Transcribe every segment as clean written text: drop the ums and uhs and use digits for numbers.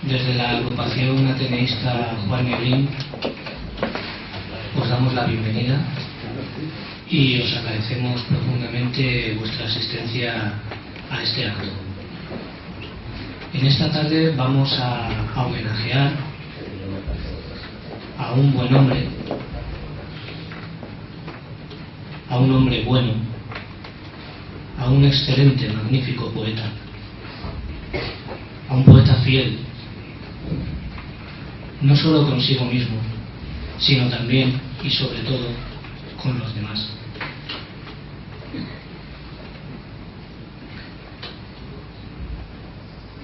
Desde la agrupación ateneísta Juan Negrín os damos la bienvenida y os agradecemos profundamente vuestra asistencia a este acto. En esta tarde vamos a homenajear a un buen hombre, a un hombre bueno, a un excelente, magnífico poeta, a un poeta fiel, no solo consigo mismo, sino también y sobre todo con los demás.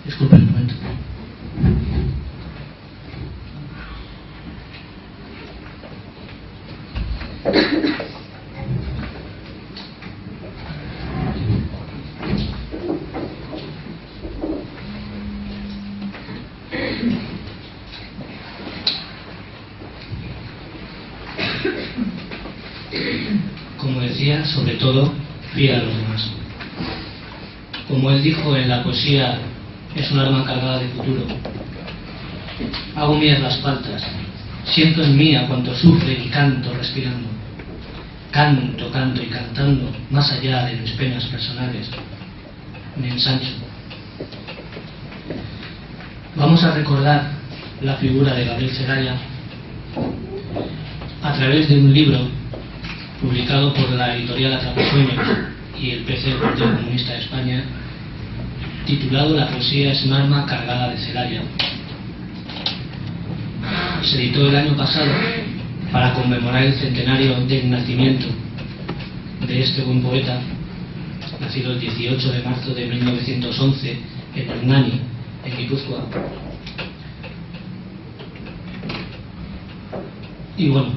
Disculpe un momento. Como decía, sobre todo, fiel a los demás. Como él dijo en la poesía, es un arma cargada de futuro. Hago mías las faltas, siento en mí a cuanto sufre y canto respirando. Canto, canto y cantando, más allá de mis penas personales, me ensancho. Vamos a recordar la figura de Gabriel Celaya a través de un libro publicado por la editorial Atrapasueños y el PC del Partido Comunista de España, titulado La poesía es un arma cargada de Celaya. Se editó el año pasado para conmemorar el centenario del nacimiento de este buen poeta, nacido el 18 de marzo de 1911 en Hernani, en Guipúzcoa. Y bueno,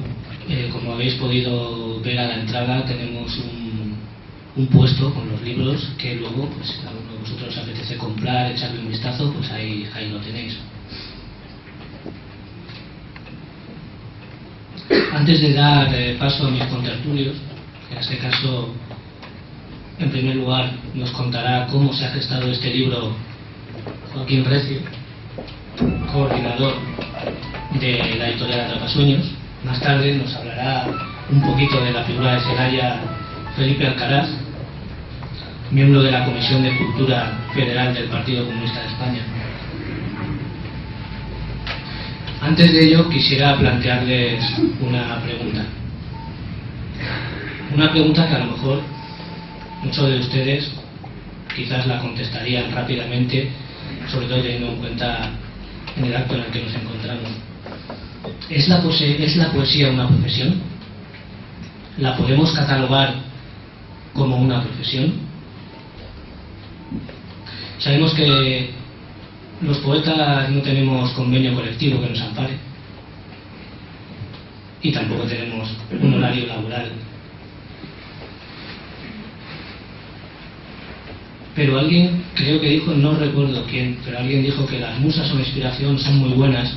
como habéis podido ver a la entrada, tenemos un puesto con los libros que luego, pues, a uno de vosotros os apetece comprar, echarle un vistazo, pues ahí lo tenéis. Antes de dar paso a mis contertulios, en este caso, en primer lugar, nos contará cómo se ha gestado este libro Joaquín Recio, coordinador de la editorial Atrapasueños. Más tarde nos hablará un poquito de la figura de Celaya Felipe Alcaraz, miembro de la Comisión de Cultura Federal del Partido Comunista de España. Antes de ello, quisiera plantearles una pregunta. Una pregunta que a lo mejor muchos de ustedes quizás la contestarían rápidamente, sobre todo teniendo en cuenta en el acto en el que nos encontramos. ¿Es la poesía una profesión? ¿La podemos catalogar como una profesión? Sabemos que los poetas no tenemos convenio colectivo que nos ampare y tampoco tenemos un horario laboral. Pero alguien, creo que dijo, no recuerdo quién, pero alguien dijo que las musas o la inspiración son muy buenas,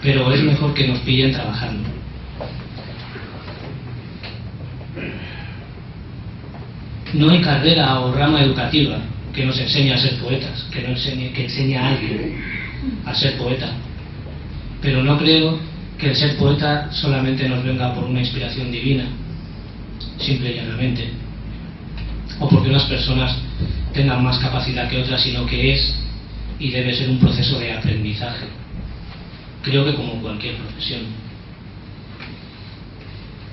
pero es mejor que nos pillen trabajando. No hay carrera o rama educativa que nos enseñe a ser poetas, que enseñe a alguien a ser poeta. Pero no creo que el ser poeta solamente nos venga por una inspiración divina, simple y llanamente, o porque unas personas tengan más capacidad que otras, sino que es y debe ser un proceso de aprendizaje. Creo que como cualquier profesión.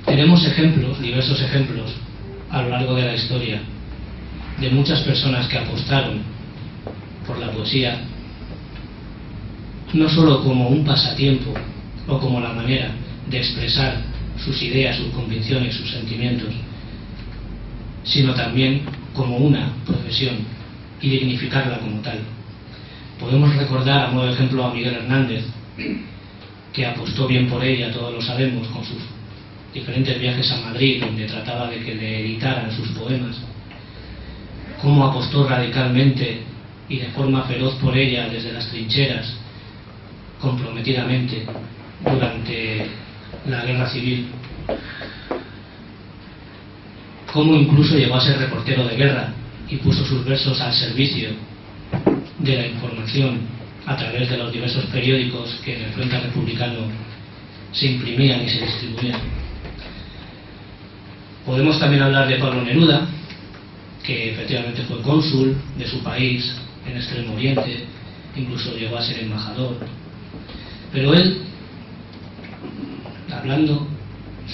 Tenemos ejemplos, diversos ejemplos, a lo largo de la historia, de muchas personas que apostaron por la poesía, no solo como un pasatiempo o como la manera de expresar sus ideas, sus convicciones, sus sentimientos, sino también como una profesión y dignificarla como tal. Podemos recordar, a modo de ejemplo, a Miguel Hernández, que apostó bien por ella, todos lo sabemos, con sus diferentes viajes a Madrid, donde trataba de que le editaran sus poemas, cómo apostó radicalmente y de forma feroz por ella desde las trincheras, comprometidamente, durante la guerra civil, cómo incluso llegó a ser reportero de guerra y puso sus versos al servicio de la información a través de los diversos periódicos que en el Frente Republicano se imprimían y se distribuían. Podemos también hablar de Pablo Neruda, que efectivamente fue cónsul de su país en Extremo Oriente, incluso llegó a ser embajador. Pero él, hablando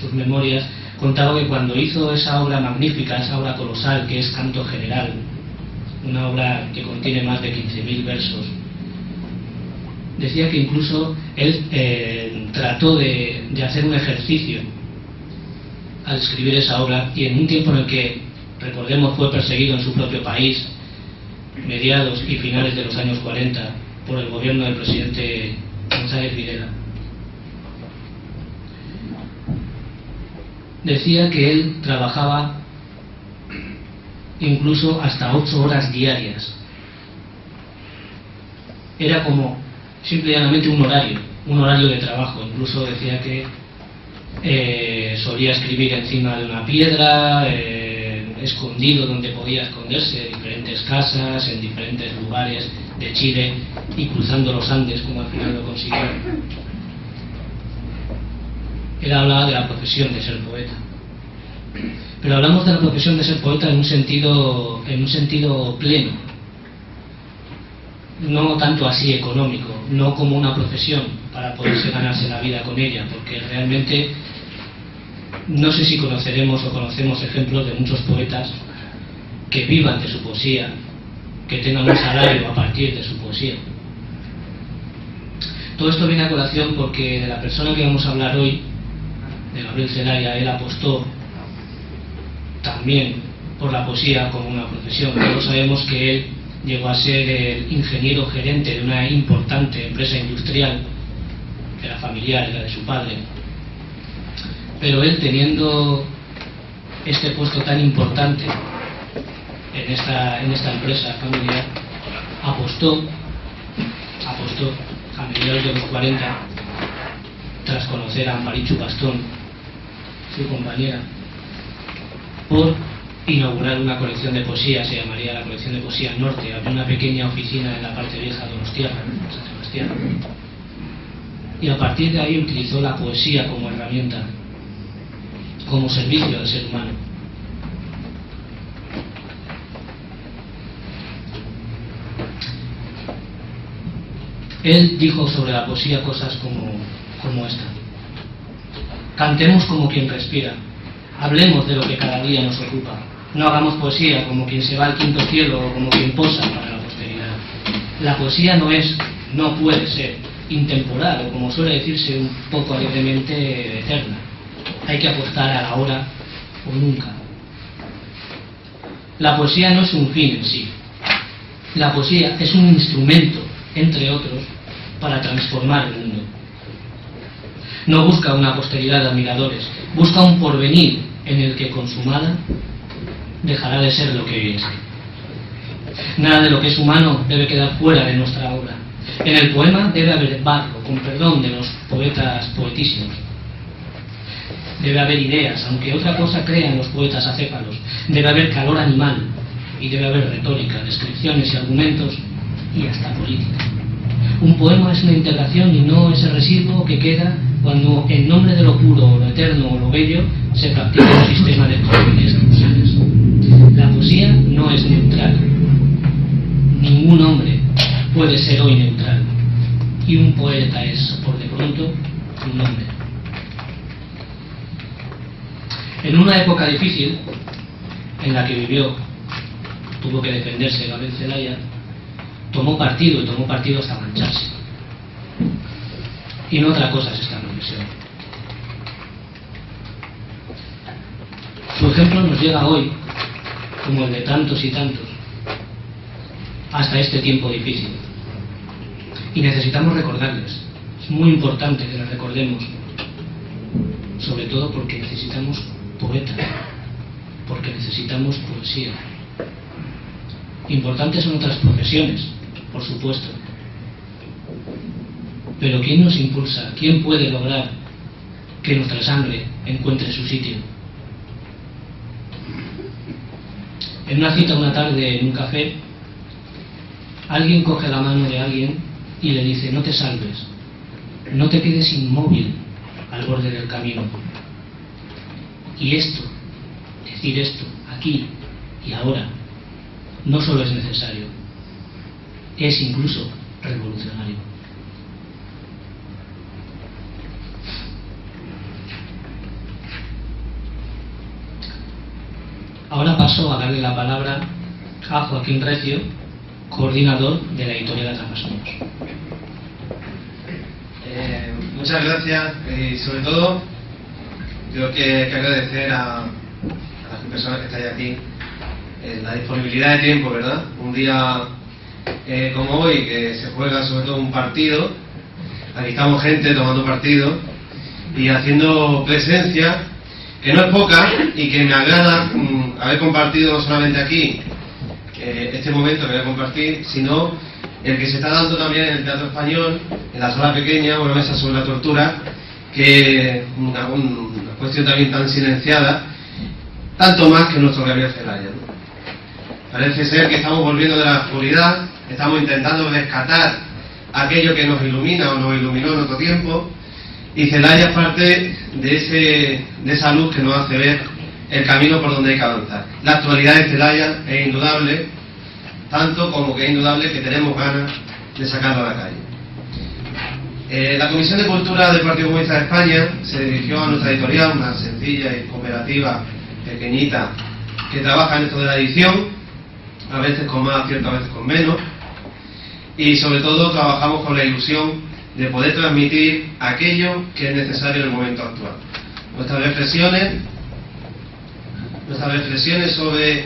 sus memorias, contaba que cuando hizo esa obra magnífica, esa obra colosal que es Canto General, una obra que contiene más de 15.000 versos, decía que incluso él trató de hacer un ejercicio al escribir esa obra, y en un tiempo en el que, recordemos, fue perseguido en su propio país, mediados y finales de los años 40, por el gobierno del presidente González Videla. Decía que él trabajaba incluso hasta 8 horas diarias. Era como simple y llanamente un horario de trabajo. Incluso decía que solía escribir encima de una piedra, escondido donde podía esconderse, en diferentes casas, en diferentes lugares de Chile, y cruzando los Andes, como al final lo consiguió. Él hablaba de la profesión de ser poeta. Pero hablamos de la profesión de ser poeta en un sentido pleno, no tanto así económico, no como una profesión para poderse ganarse la vida con ella, porque realmente no sé si conoceremos o conocemos ejemplos de muchos poetas que vivan de su poesía, que tengan un salario a partir de su poesía. Todo esto viene a colación porque de la persona que vamos a hablar hoy, de Gabriel Zelaya, él apostó también por la poesía como una profesión. Todos sabemos que él llegó a ser el ingeniero gerente de una importante empresa industrial, que era familiar, era de su padre. Pero él, teniendo este puesto tan importante en esta empresa familiar, apostó a mediados de los 40, tras conocer a Amarichu Gastón, su compañera, por inaugurar una colección de poesía. Se llamaría la colección de poesía Norte. Había una pequeña oficina en la parte vieja de Donostiarra, en San Sebastián, y a partir de ahí utilizó la poesía como herramienta, como servicio al ser humano. Él dijo sobre la poesía cosas como esta: cantemos como quien respira, hablemos de lo que cada día nos ocupa, no hagamos poesía como quien se va al quinto cielo o como quien posa para la posteridad. La poesía no puede ser intemporal, o como suele decirse un poco alegremente, eterna. Hay que apostar a la hora o nunca. La poesía no es un fin en sí. La poesía es un instrumento, entre otros, para transformar el mundo. No busca una posteridad de admiradores, busca un porvenir en el que, consumada, dejará de ser lo que hoy es. Nada de lo que es humano debe quedar fuera de nuestra obra. En el poema debe haber barro, con perdón de los poetas poetísimos. Debe haber ideas, aunque otra cosa crean los poetas acéfalos. Debe haber calor animal, y debe haber retórica, descripciones y argumentos, y hasta política. Un poema es una integración y no ese residuo que queda cuando, en nombre de lo puro o lo eterno o lo bello, se practica un sistema de códigos exclusivos. La poesía no es neutral. Ningún hombre puede ser hoy neutral, y un poeta es, por de pronto, un hombre. En una época difícil en la que vivió, tuvo que defenderse Gabriel Zelaya, tomó partido hasta mancharse. Y no otra cosa es esta profesión. Su ejemplo nos llega hoy, como el de tantos y tantos, hasta este tiempo difícil. Y necesitamos recordarles. Es muy importante que les recordemos, sobre todo porque necesitamos poetas, porque necesitamos poesía. Importantes son otras profesiones, por supuesto, pero ¿quién nos impulsa? ¿Quién puede lograr que nuestra sangre encuentre su sitio? En una cita una tarde en un café, alguien coge la mano de alguien y le dice: no te salves, no te quedes inmóvil al borde del camino. Y esto, decir esto, aquí y ahora, no solo es necesario, es incluso revolucionario. Ahora paso a darle la palabra a Joaquín Recio, coordinador de la editorial Atrapasueños. Muchas gracias, y sobre todo creo que hay que agradecer a las personas que estáis aquí la disponibilidad de tiempo, ¿verdad? Un día como hoy, que se juega sobre todo un partido, aquí estamos gente tomando partido y haciendo presencia, que no es poca, y que me agrada haber compartido no solamente aquí este momento que voy a compartir, sino el que se está dando también en el Teatro Español, en la sala pequeña, una mesa sobre la tortura, que una cuestión también tan silenciada, tanto más que nuestro Gabriel Celaya, ¿no? Parece ser que estamos volviendo de la oscuridad, estamos intentando rescatar aquello que nos ilumina o nos iluminó en otro tiempo, y Celaya es parte de esa luz que nos hace ver el camino por donde hay que avanzar. La actualidad de Celaya es indudable, tanto como que es indudable que tenemos ganas de sacarlo a la calle. La Comisión de Cultura del Partido Comunista de España se dirigió a nuestra editorial, una sencilla y cooperativa pequeñita que trabaja en esto de la edición, a veces con más acierto, a veces con menos, y sobre todo trabajamos con la ilusión de poder transmitir aquello que es necesario en el momento actual. Nuestras reflexiones sobre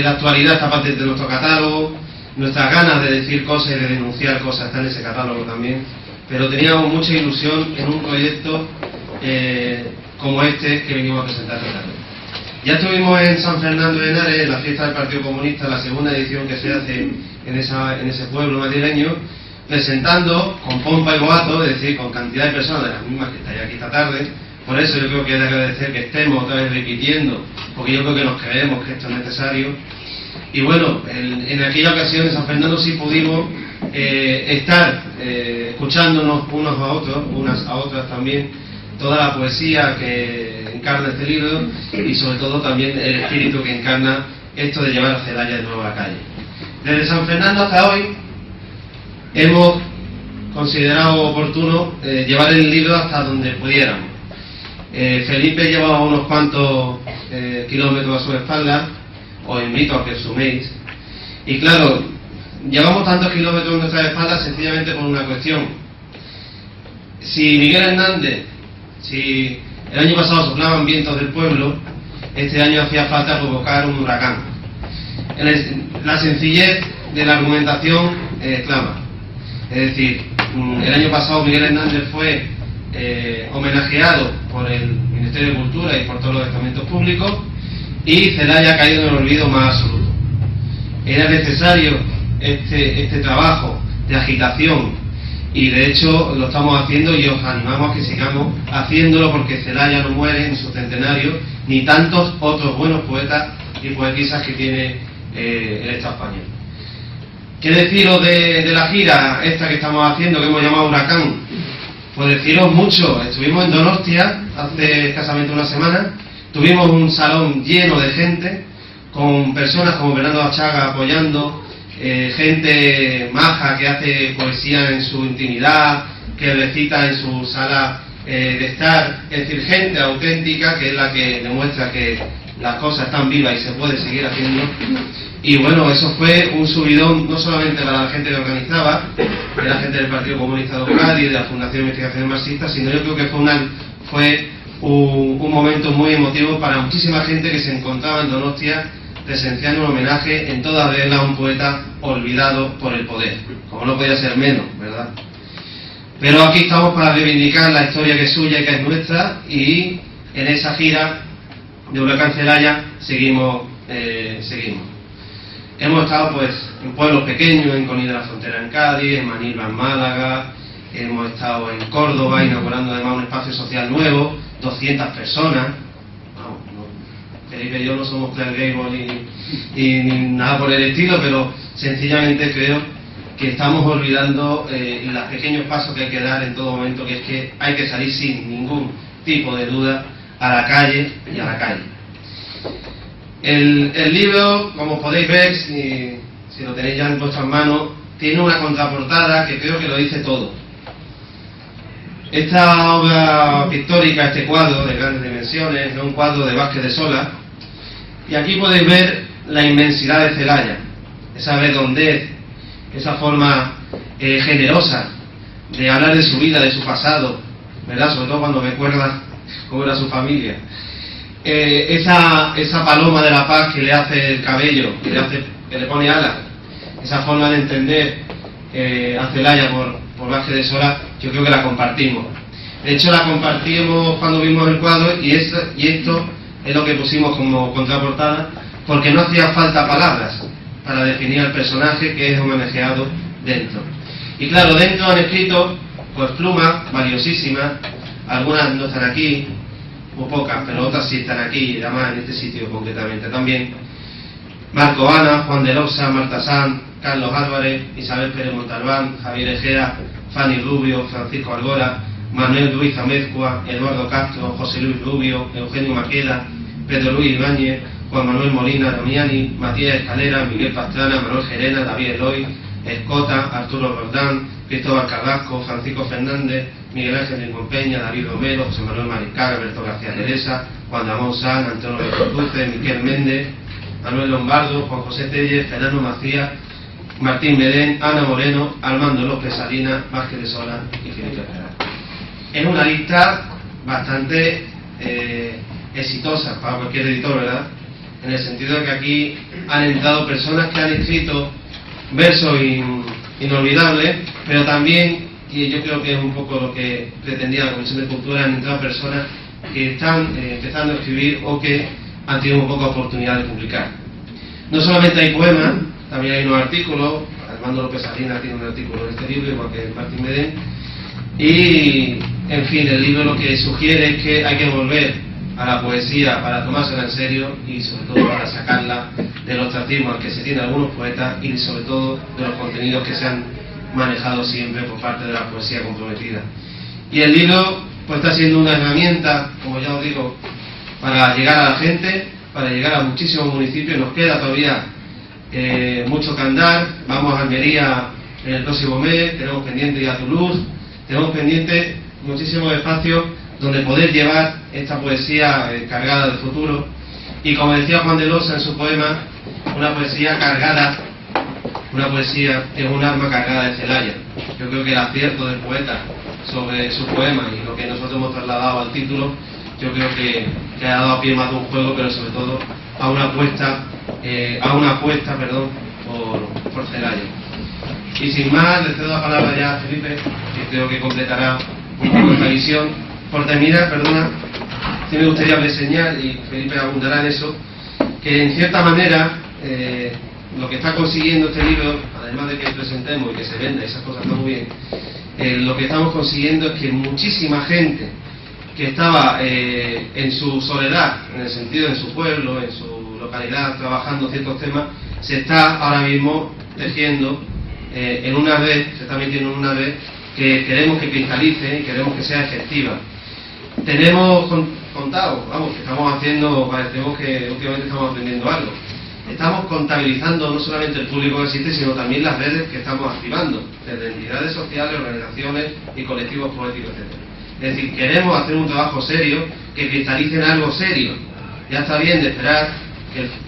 la actualidad está parte de nuestro catálogo, nuestras ganas de decir cosas y de denunciar cosas están en ese catálogo también, pero teníamos mucha ilusión en un proyecto como este que venimos a presentar esta tarde. Ya estuvimos en San Fernando de Henares, en la fiesta del Partido Comunista, la segunda edición que se hace en ese pueblo madrileño, presentando con pompa y boato, es decir, con cantidad de personas de las mismas que estáis aquí esta tarde. Por eso yo creo que hay que agradecer que estemos otra vez repitiendo, porque yo creo que nos creemos que esto es necesario. Y bueno, en aquella ocasión en San Fernando sí pudimos estar escuchándonos unos a otros, unas a otras también, toda la poesía que encarna este libro y sobre todo también el espíritu que encarna esto de llevar a Celaya de nuevo a la calle. Desde San Fernando hasta hoy hemos considerado oportuno llevar el libro hasta donde pudiéramos. Felipe lleva unos cuantos kilómetros a su espalda, os invito a que os suméis, y claro, llevamos tantos kilómetros en nuestra espalda sencillamente por una cuestión. Si Miguel Hernández, si el año pasado soplaban vientos del pueblo, este año hacía falta provocar un huracán. La sencillez de la argumentación clama. Es decir, el año pasado Miguel Hernández fue homenajeado por el Ministerio de Cultura y por todos los estamentos públicos, y Celaya ha caído en el olvido más absoluto. Era necesario este trabajo de agitación, y de hecho lo estamos haciendo, y os animamos a que sigamos haciéndolo, porque Celaya no muere en su centenario, ni tantos otros buenos poetas y poetisas que tiene el Estado español. ¿Qué deciros de la gira esta que estamos haciendo, que hemos llamado Huracán? Pues deciros mucho. Estuvimos en Donostia hace escasamente una semana, tuvimos un salón lleno de gente, con personas como Bernardo Achaga apoyando, gente maja que hace poesía en su intimidad, que recita en su sala de estar, es decir, gente auténtica que es la que demuestra que las cosas están vivas y se puede seguir haciendo. Y bueno, eso fue un subidón no solamente para la gente que organizaba, de la gente del Partido Comunista de Euskadi y de la Fundación de Investigación Marxista, sino yo creo que fue un momento muy emotivo para muchísima gente que se encontraba en Donostia presenciando un homenaje en toda regla a un poeta olvidado por el poder, como no podía ser menos, ¿verdad? Pero aquí estamos para reivindicar la historia que es suya y que es nuestra, y en esa gira de Huracán Celaya seguimos. Hemos estado pues en pueblos pequeños, en Conil de la Frontera en Cádiz, en Manilva en Málaga, hemos estado en Córdoba inaugurando además un espacio social nuevo, 200 personas. Felipe y yo no somos Clark Gable ni nada por el estilo, pero sencillamente creo que estamos olvidando los pequeños pasos que hay que dar en todo momento, que es que hay que salir sin ningún tipo de duda a la calle y a la calle. El libro, como podéis ver, si lo tenéis ya en vuestras manos, tiene una contraportada que creo que lo dice todo. Esta obra pictórica, este cuadro de grandes dimensiones, es un cuadro de Vázquez de Solá, y aquí podéis ver la inmensidad de Celaya, esa redondez, esa forma generosa de hablar de su vida, de su pasado, ¿verdad? Sobre todo cuando recuerda cómo era su familia. Esa paloma de la paz que le hace el cabello, que le pone alas, esa forma de entender a Celaya por Vázquez de Solá, yo creo que la compartimos. De hecho, la compartimos cuando vimos el cuadro, y esto es lo que pusimos como contraportada, porque no hacía falta palabras para definir al personaje que es homenajeado dentro. Y claro, dentro han escrito pues plumas valiosísimas, algunas no están aquí, muy pocas, pero otras sí están aquí, y además en este sitio concretamente también. Marco Ana, Juan de Losa, Marta Sanz, Carlos Álvarez, Isabel Pérez Montalbán, Javier Ejea, Fanny Rubio, Francisco Algora, Manuel Ruiz Amezcua, Eduardo Castro, José Luis Rubio, Eugenio Maqueda, Pedro Luis Ibáñez, Juan Manuel Molina Damiani, Matías Escalera, Miguel Pastrana, Manuel Gerena, David Eloy, Escota, Arturo Roldán, Cristóbal Carrasco, Francisco Fernández, Miguel Ángel Rincón Peña, David Romero, José Manuel Mariscal, Alberto García Teresa, Juan Ramón Sanz, Antonio Bertoluce, Miquel Méndez, Manuel Lombardo, Juan José Telles, Fernando Macías, Martín Medén, Ana Moreno, Armando López Salinas, Vázquez de Solá y Felipe Herrera. Es una lista bastante exitosa para cualquier editor, ¿verdad? En el sentido de que aquí han entrado personas que han escrito versos inolvidables, pero también, y yo creo que es un poco lo que pretendía la Comisión de Cultura, han entrado personas que están empezando a escribir o que han tenido un poco oportunidad de publicar. No solamente hay poemas, también hay unos artículos. Armando López Salinas tiene un artículo en este libro, igual que Martín Medén, y en fin, el libro lo que sugiere es que hay que volver a la poesía para tomársela en serio y sobre todo para sacarla del ostracismo al que se tiene algunos poetas y sobre todo de los contenidos que se han manejado siempre por parte de la poesía comprometida. Y el libro pues está siendo una herramienta, como ya os digo, para llegar a la gente, para llegar a muchísimos municipios. Nos queda todavía mucho que andar. Vamos a Almería en el próximo mes, tenemos pendiente ir a Toulouse, tenemos pendiente muchísimos espacios donde poder llevar esta poesía cargada de futuro. Y como decía Juan de Losa en su poema, una poesía cargada, una poesía es un arma cargada de Celaya. Yo creo que el acierto del poeta sobre su poema y lo que nosotros hemos trasladado al título, yo creo que ha dado a pie más de un juego, pero sobre todo a una apuesta por Celaya. Y sin más, le cedo la palabra ya a Felipe, que creo que completará un poco esta visión. Por terminar, sí me gustaría reseñar, y Felipe abundará en eso, que en cierta manera lo que está consiguiendo este libro, además de que presentemos y que se venda, esas cosas están muy bien, lo que estamos consiguiendo es que muchísima gente que estaba en su soledad, en el sentido de su pueblo, en su localidad, trabajando ciertos temas, se está ahora mismo tejiendo en una red, se está metiendo en una red que queremos que cristalice y queremos que sea efectiva. Tenemos contado, que estamos haciendo, parecemos que últimamente estamos aprendiendo algo. Estamos contabilizando no solamente el público que existe, sino también las redes que estamos activando, desde entidades sociales, organizaciones y colectivos poéticos, etc. Es decir, queremos hacer un trabajo serio que cristalice en algo serio. Ya está bien de esperar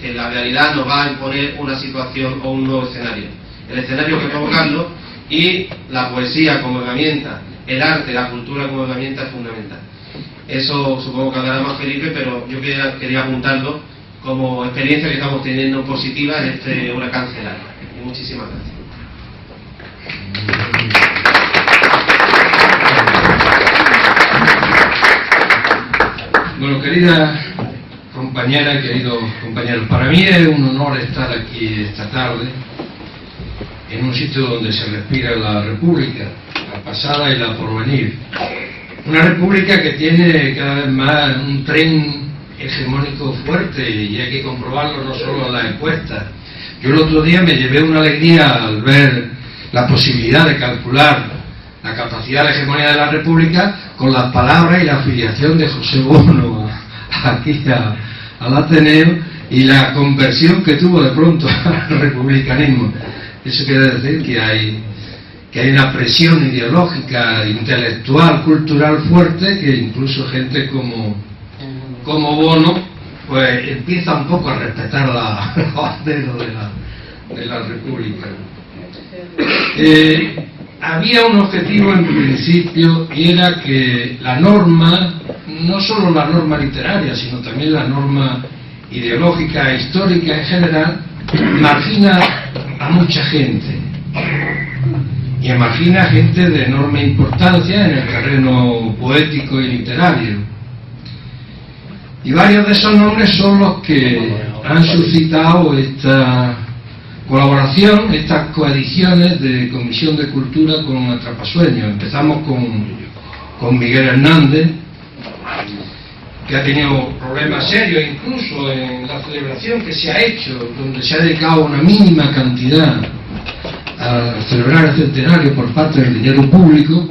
que la realidad nos va a imponer una situación o un nuevo escenario. El escenario hay que provocarlo, y la poesía como herramienta, el arte, la cultura como herramienta es fundamental. Eso supongo que hablará más Felipe, pero yo quería apuntarlo como experiencia que estamos teniendo positiva en este huracán Celaya. Y muchísimas gracias. Bueno, querida compañera, queridos compañeros, para mí es un honor estar aquí esta tarde en un sitio donde se respira la República, la pasada y la porvenir. Una República que tiene cada vez más un tren hegemónico fuerte, y hay que comprobarlo no solo en las encuestas. Yo el otro día me llevé una alegría al ver la posibilidad de calcular la capacidad de hegemonía de la República con las palabras y la afiliación de José Bono aquí al Ateneo y la conversión que tuvo de pronto al republicanismo. Eso quiere decir que hay una presión ideológica, intelectual, cultural fuerte, que incluso gente como Bono pues empieza un poco a respetar la bandera de la República. Había un objetivo en principio, y era que la norma, no solo la norma literaria, sino también la norma ideológica e histórica en general, margina a mucha gente, y margina a gente de enorme importancia en el terreno poético y literario. Y varios de esos nombres son los que han suscitado esta colaboración, estas coediciones de Comisión de Cultura con Atrapasueños. Empezamos con Miguel Hernández, que ha tenido problemas serios incluso en la celebración que se ha hecho, donde se ha dedicado una mínima cantidad a celebrar el centenario por parte del dinero público,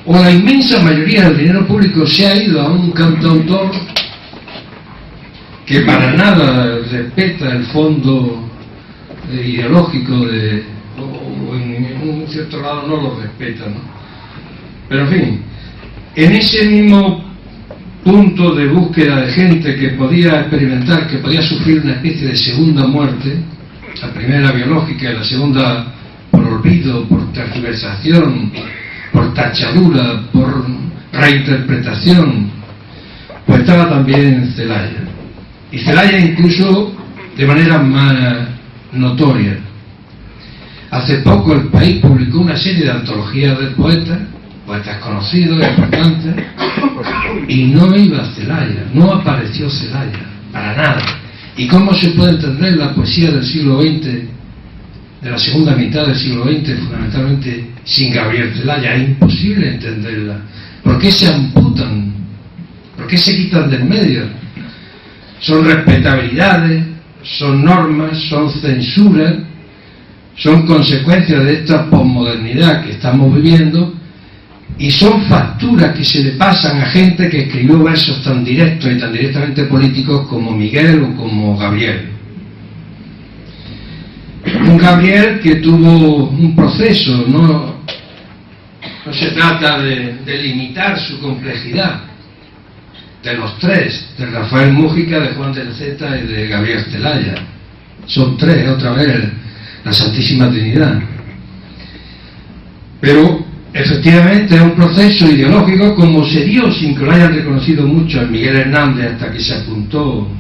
o la inmensa mayoría del dinero público se ha ido a un cantautor que para nada respeta el fondo ideológico o en un cierto grado no lo respeta, ¿no? Pero en fin, en ese mismo punto de búsqueda de gente que podía experimentar, que podía sufrir una especie de segunda muerte, la primera biológica y la segunda por olvido, por tergiversación, por tachadura, por reinterpretación, pues estaba también Celaya. Y Celaya incluso de manera más notoria. Hace poco El País publicó una serie de antologías de poetas conocidos, importantes, y no iba Celaya, no apareció Celaya, para nada. ¿Y cómo se puede entender la poesía del siglo XX, de la segunda mitad del siglo XX, fundamentalmente sin Gabriel Celaya? Es imposible entenderla. ¿Por qué se amputan? ¿Por qué se quitan del medio? Son respetabilidades, son normas, son censuras, son consecuencias de esta posmodernidad que estamos viviendo, y son facturas que se le pasan a gente que escribió versos tan directos y tan directamente políticos como Miguel o como Gabriel. Un Gabriel que tuvo un proceso, no se trata de limitar su complejidad. De los tres, de Rafael Mújica, de Juan del Zeta y de Gabriel Celaya. Son tres, otra vez, la Santísima Trinidad. Pero efectivamente es un proceso ideológico, como se dio sin que lo hayan reconocido mucho en Miguel Hernández hasta que se apuntó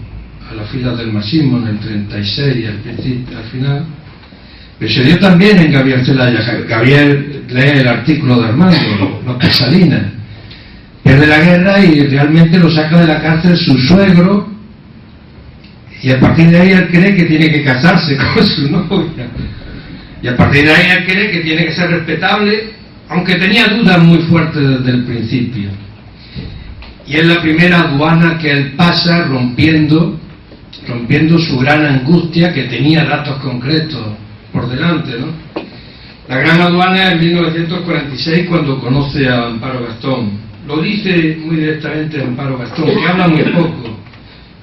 a las filas del marxismo en el 36 al final, pero se dio también en Gabriel Celaya. Gabriel lee el artículo de Armando, Los Pesalinas, pierde la guerra y realmente lo saca de la cárcel su suegro, y a partir de ahí él cree que tiene que casarse con su novia, y a partir de ahí él cree que tiene que ser respetable, aunque tenía dudas muy fuertes desde el principio. Y es la primera aduana que él pasa rompiendo su gran angustia, que tenía datos concretos por delante, ¿no? La gran aduana es en 1946, cuando conoce a Amparo Gastón. Lo dice muy directamente Amparo Gastón, que habla muy poco,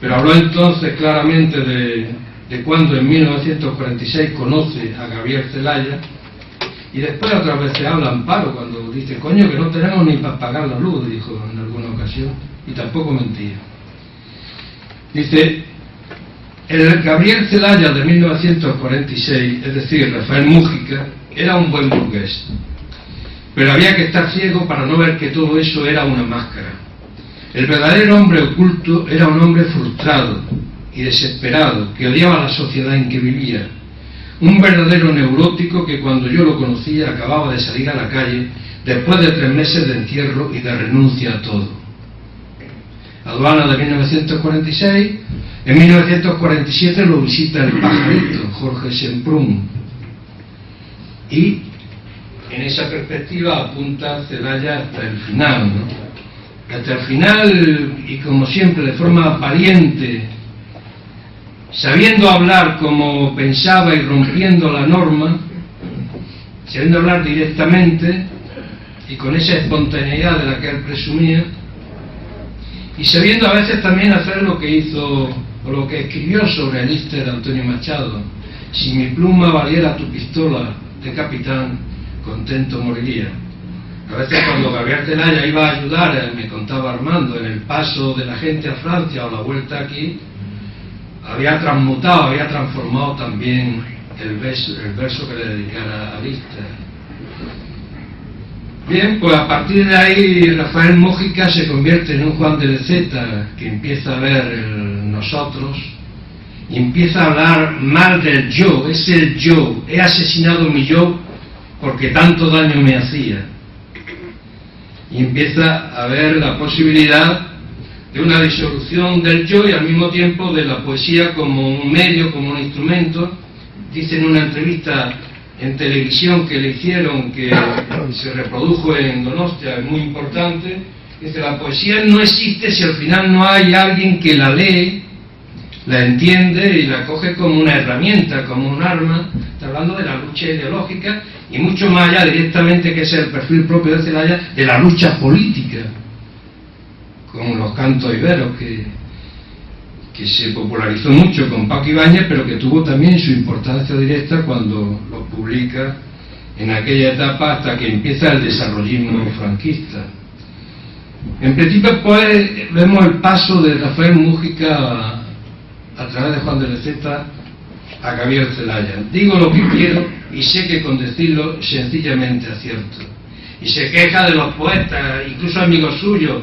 pero habló entonces claramente de cuando en 1946 conoce a Gabriel Celaya. Y después otra vez se habla Amparo cuando dice, coño, que no tenemos ni para pagar la luz, dijo en alguna ocasión, y tampoco mentía. Dice, el Gabriel Celaya de 1946, es decir, Rafael Mújica, era un buen burgués, pero había que estar ciego para no ver que todo eso era una máscara. El verdadero hombre oculto era un hombre frustrado y desesperado, que odiaba la sociedad en que vivía. Un verdadero neurótico que cuando yo lo conocía acababa de salir a la calle después de 3 meses de encierro y de renuncia a todo. Aduana de 1946, en 1947 lo visita el pajarito, Jorge Semprún, y en esa perspectiva apunta Celaya hasta el final, ¿no? Hasta el final, y como siempre de forma valiente, sabiendo hablar como pensaba y rompiendo la norma, sabiendo hablar directamente y con esa espontaneidad de la que él presumía, y sabiendo a veces también hacer lo que hizo o lo que escribió sobre el Iste de Antonio Machado: si mi pluma valiera tu pistola de capitán, contento moriría. A veces cuando Gabriel Celaya iba a ayudar, me contaba Armando, en el paso de la gente a Francia o la vuelta aquí, había transmutado, había transformado también el verso que le dedicara a Lister. Bien, pues a partir de ahí Rafael Múgica se convierte en un Juan de Leceta que empieza a ver el nosotros y empieza a hablar mal del yo. Es el yo, he asesinado mi yo porque tanto daño me hacía. Y empieza a ver la posibilidad de una disolución del yo y al mismo tiempo de la poesía como un medio, como un instrumento. Dice en una entrevista en televisión que le hicieron, que se reprodujo en Donostia, es muy importante, dice: la poesía no existe si al final no hay alguien que la lee, la entiende y la coge como una herramienta, como un arma. Está hablando de la lucha ideológica y mucho más allá directamente, que es el perfil propio de Celaya, de la lucha política, con los cantos iberos que se popularizó mucho con Paco Ibáñez, pero que tuvo también su importancia directa cuando los publica en aquella etapa hasta que empieza el desarrollismo franquista. En principio, pues, vemos el paso de Rafael Múgica a través de Juan de Leceta a Gabriel Celaya. Digo lo que quiero y sé que con decirlo sencillamente acierto. Y se queja de los poetas, incluso amigos suyos,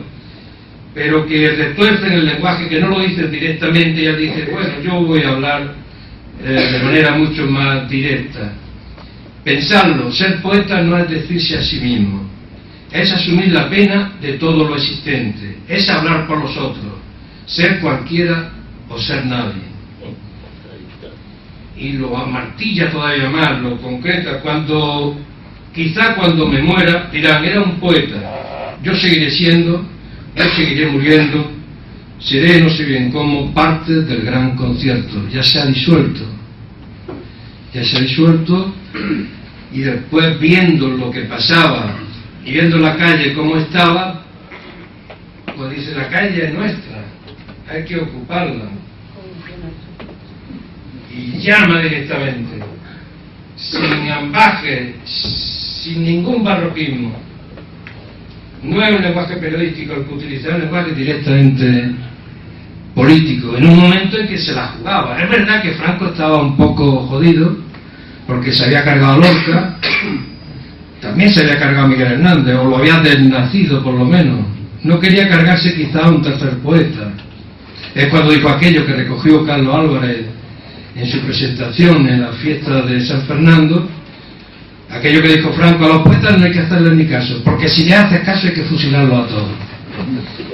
pero que retuercen el lenguaje, que no lo dicen directamente, y él dice: bueno, yo voy a hablar de manera mucho más directa. Pensadlo, ser poeta no es decirse a sí mismo, es asumir la pena de todo lo existente, es hablar por los otros, ser cualquiera o ser nadie. Y lo amartilla todavía más, lo concreta. Quizá cuando me muera dirán: era un poeta. Yo seguiré siendo, yo seguiré muriendo, seré, no sé bien cómo, parte del gran concierto. Ya se ha disuelto, y después, viendo lo que pasaba y viendo la calle como estaba, pues dice: la calle es nuestra, hay que ocuparla. Y llama directamente, sin ambaje, sin ningún barroquismo. No es un lenguaje periodístico el que utiliza, es un lenguaje directamente político, en un momento en que se la jugaba. Es verdad que Franco estaba un poco jodido, porque se había cargado a Lorca, también se había cargado a Miguel Hernández, o lo había desnacido por lo menos. No quería cargarse quizá a un tercer poeta. Es cuando dijo aquello que recogió Carlos Álvarez en su presentación en la fiesta de San Fernando, aquello que dijo Franco: a los poetas no hay que hacerles ni caso, porque si le haces caso hay que fusilarlos a todos.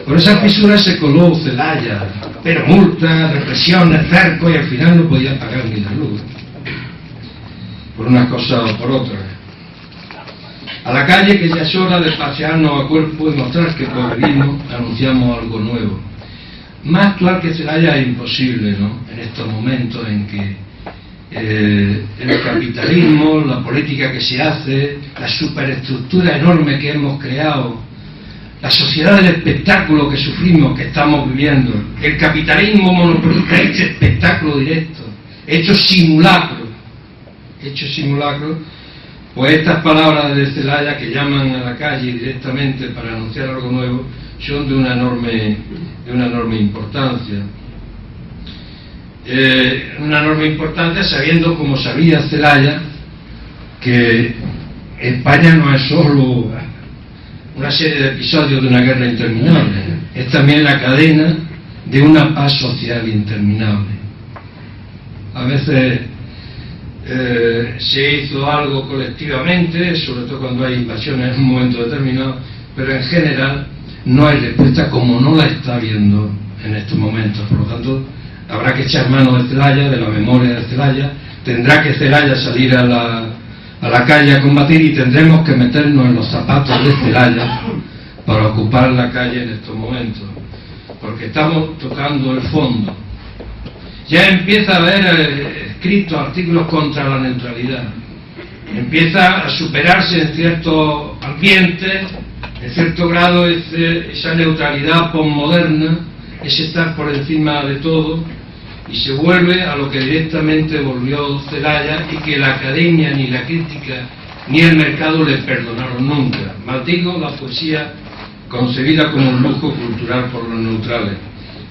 Por esas fisuras se coló Celaya, pero multas, represiones, cerco, y al final no podía pagar ni la luz, por una cosa o por otra. A la calle, que ya es hora de pasearnos a cuerpo y mostrar que progredimos, anunciamos algo nuevo. Más actual que Celaya es imposible, ¿no?, en estos momentos en que el capitalismo, la política que se hace, la superestructura enorme que hemos creado, la sociedad del espectáculo que sufrimos, que estamos viviendo, el capitalismo monopolista, hecho espectáculo directo, hecho simulacro, pues estas palabras de Celaya, que llaman a la calle directamente para anunciar algo nuevo, son de una enorme importancia. Una enorme importancia, sabiendo, como sabía Celaya, que España no es solo una serie de episodios de una guerra interminable, es también la cadena de una paz social interminable. A veces se hizo algo colectivamente, sobre todo cuando hay invasiones en un momento determinado, pero en general no hay respuesta, como no la está habiendo en estos momentos. Por lo tanto, habrá que echar mano de Celaya, de la memoria de Celaya. Tendrá que Celaya salir a la calle a combatir, y tendremos que meternos en los zapatos de Celaya para ocupar la calle en estos momentos, porque estamos tocando el fondo. Ya empieza a haber escritos artículos contra la neutralidad. empieza a superarse en ciertos ambientes, en cierto grado esa neutralidad posmoderna, ese estar por encima de todo, y se vuelve a lo que directamente volvió Celaya y que la academia, ni la crítica, ni el mercado le perdonaron nunca. Maldigo la poesía concebida como un lujo cultural por los neutrales,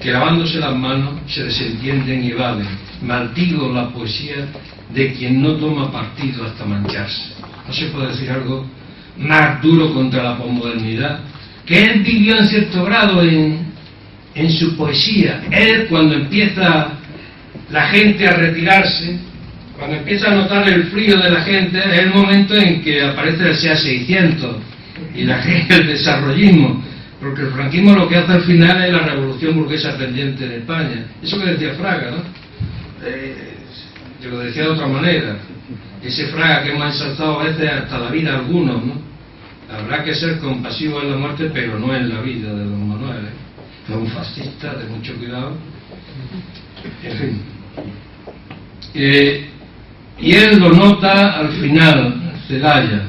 que lavándose las manos se desentienden y evaden. Maldigo la poesía de quien no toma partido hasta mancharse. No se puede decir algo más duro contra la posmodernidad, que él vivió en cierto grado en su poesía. Él, cuando empieza la gente a retirarse, cuando empieza a notar el frío de la gente, es el momento en que aparece el SEA 600 y el desarrollismo, porque el franquismo lo que hace al final es la revolución burguesa pendiente en España. Eso que decía Fraga, ¿no? Yo lo decía de otra manera, ese Fraga que hemos ensalzado a veces hasta la vida algunos, ¿no? Habrá que ser compasivo en la muerte, pero no en la vida de don Manuel, ¿eh? Es un fascista, de mucho cuidado. En fin. Y él lo nota al final, Celaya,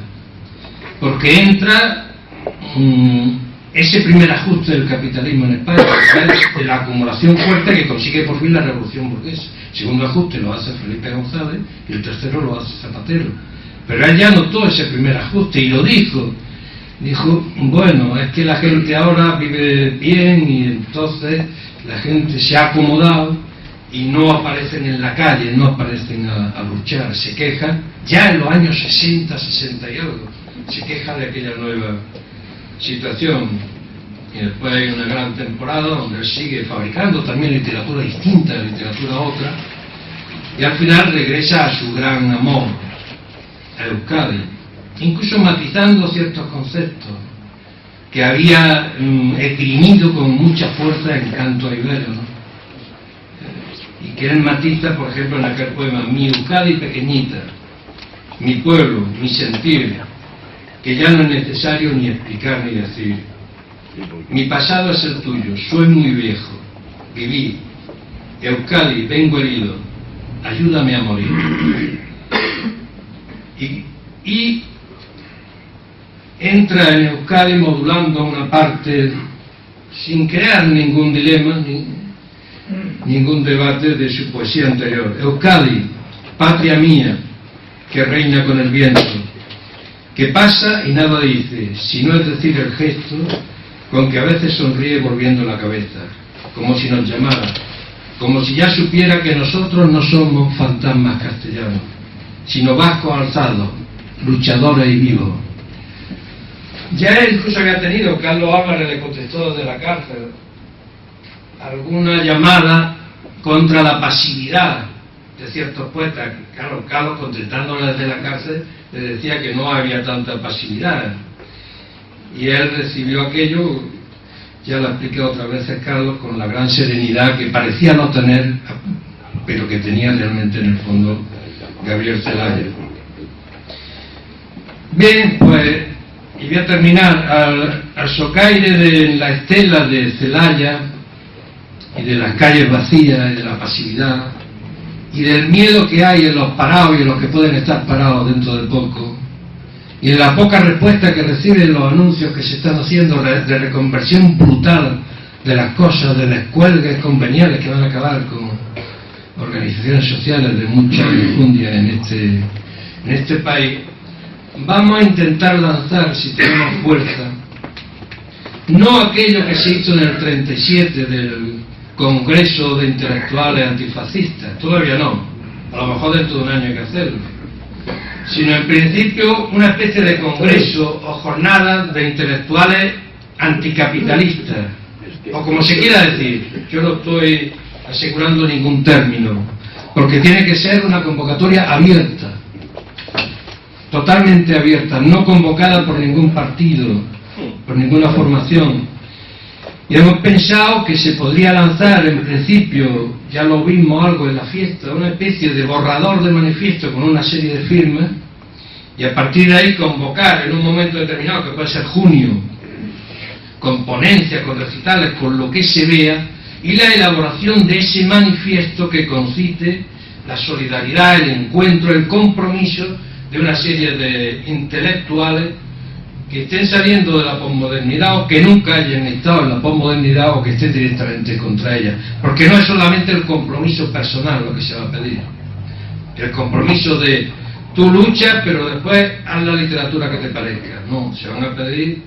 porque entra ese primer ajuste del capitalismo en España, de la acumulación fuerte que consigue por fin la revolución burguesa. El segundo ajuste lo hace Felipe González y el tercero lo hace Zapatero. Pero él ya notó ese primer ajuste y lo dijo, bueno, es que la gente ahora vive bien y entonces la gente se ha acomodado y no aparecen en la calle, no aparecen a luchar, se quejan, ya en los años 60, 60 y algo, se queja de aquella nueva situación. Y después hay una gran temporada donde él sigue fabricando también literatura distinta, literatura otra, y al final regresa a su gran amor, a Euskadi, incluso matizando ciertos conceptos que había esgrimido con mucha fuerza en Canto a Ibero, ¿no? Y que él matiza, por ejemplo, en aquel poema: mi Euskadi pequeñita, mi pueblo, mi sentir, que ya no es necesario ni explicar ni decir. Mi pasado es el tuyo, soy muy viejo, viví. Euskadi, vengo herido, ayúdame a morir. Y entra en Euskadi modulando una parte sin crear ningún dilema, ningún debate de su poesía anterior. Euskadi, patria mía, que reina con el viento, que pasa y nada dice, sino es decir el gesto con que a veces sonríe volviendo la cabeza, como si nos llamara, como si ya supiera que nosotros no somos fantasmas castellanos, sino vascos alzados, luchadores y vivos. Ya él incluso había tenido, Carlos Álvarez le contestó desde la cárcel, alguna llamada contra la pasividad de ciertos poetas. Carlos contestándole desde la cárcel le decía que no había tanta pasividad, y él recibió aquello, ya lo expliqué otras veces, Carlos, con la gran serenidad que parecía no tener, pero que tenía realmente en el fondo Gabriel Celaya. Bien, pues, y voy a terminar al socaire de la estela de Celaya y de las calles vacías y de la pasividad y del miedo que hay en los parados y en los que pueden estar parados dentro de poco, y de la poca respuesta que reciben los anuncios que se están haciendo de reconversión brutal de las cosas, de descuelgues conveniales que van a acabar con organizaciones sociales de mucha enjundia en este país. Vamos a intentar lanzar, si tenemos fuerza, no aquello que se hizo en el 37 del Congreso de Intelectuales Antifascistas, todavía no, a lo mejor dentro de un año hay que hacerlo, sino en principio una especie de congreso o jornada de intelectuales anticapitalistas, o como se quiera decir. Yo no estoy asegurando ningún término, porque tiene que ser una convocatoria abierta, totalmente abierta, no convocada por ningún partido, por ninguna formación. Y hemos pensado que se podría lanzar, en principio, ya lo vimos algo en la fiesta, una especie de borrador de manifiesto con una serie de firmas, y a partir de ahí convocar en un momento determinado, que puede ser junio, con ponencias, con recitales, con lo que se vea, y la elaboración de ese manifiesto que concite la solidaridad, el encuentro, el compromiso de una serie de intelectuales que estén saliendo de la posmodernidad o que nunca hayan estado en la posmodernidad o que estén directamente contra ella. Porque no es solamente el compromiso personal lo que se va a pedir. El compromiso de tú luchas, pero después haz la literatura que te parezca. No, se van a pedir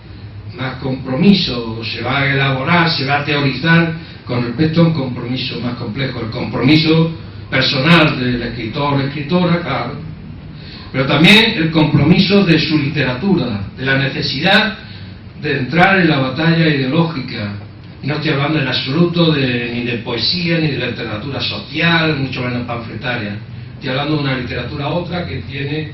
más compromiso, se va a elaborar, se va a teorizar con respecto a un compromiso más complejo. El compromiso personal del escritor o escritora, claro, pero también el compromiso de su literatura, de la necesidad de entrar en la batalla ideológica. Y no estoy hablando en absoluto ni de poesía, ni de literatura social, mucho menos panfletaria. Estoy hablando de una literatura otra que tiene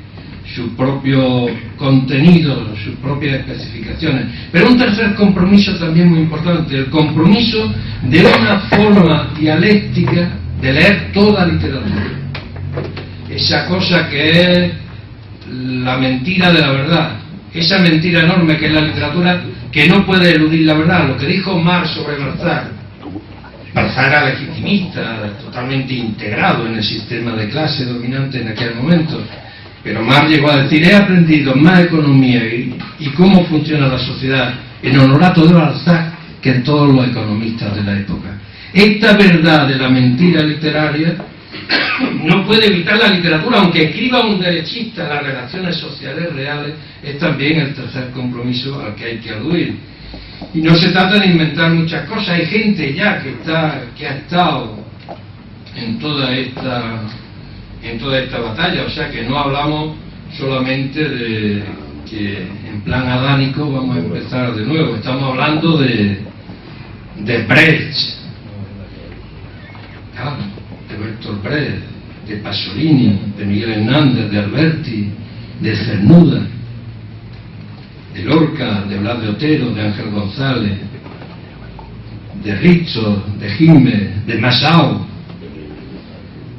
su propio contenido, sus propias especificaciones. Pero un tercer compromiso también muy importante, el compromiso de una forma dialéctica de leer toda literatura. Esa cosa que es la mentira de la verdad, esa mentira enorme que es la literatura, que no puede eludir la verdad. Lo que dijo Marx sobre Balzac. Balzac era legitimista, totalmente integrado en el sistema de clase dominante en aquel momento, pero Marx llegó a decir: he aprendido más economía y cómo funciona la sociedad en honorato de Balzac que en todos los economistas de la época. Esta verdad de la mentira literaria no puede evitar la literatura, aunque escriba un derechista las relaciones sociales reales. Es también el tercer compromiso al que hay que aludir. Y no se trata de inventar muchas cosas. Hay gente ya que ha estado en toda esta batalla, o sea que no hablamos solamente de que en plan adánico vamos a empezar de nuevo. Estamos hablando de Brecht, claro, de Bertolt Brecht, de Pasolini, de Miguel Hernández, de Alberti, de Cernuda, de Lorca, de Blas de Otero, de Ángel González, de Rizzo, de Gimbe, de Masao.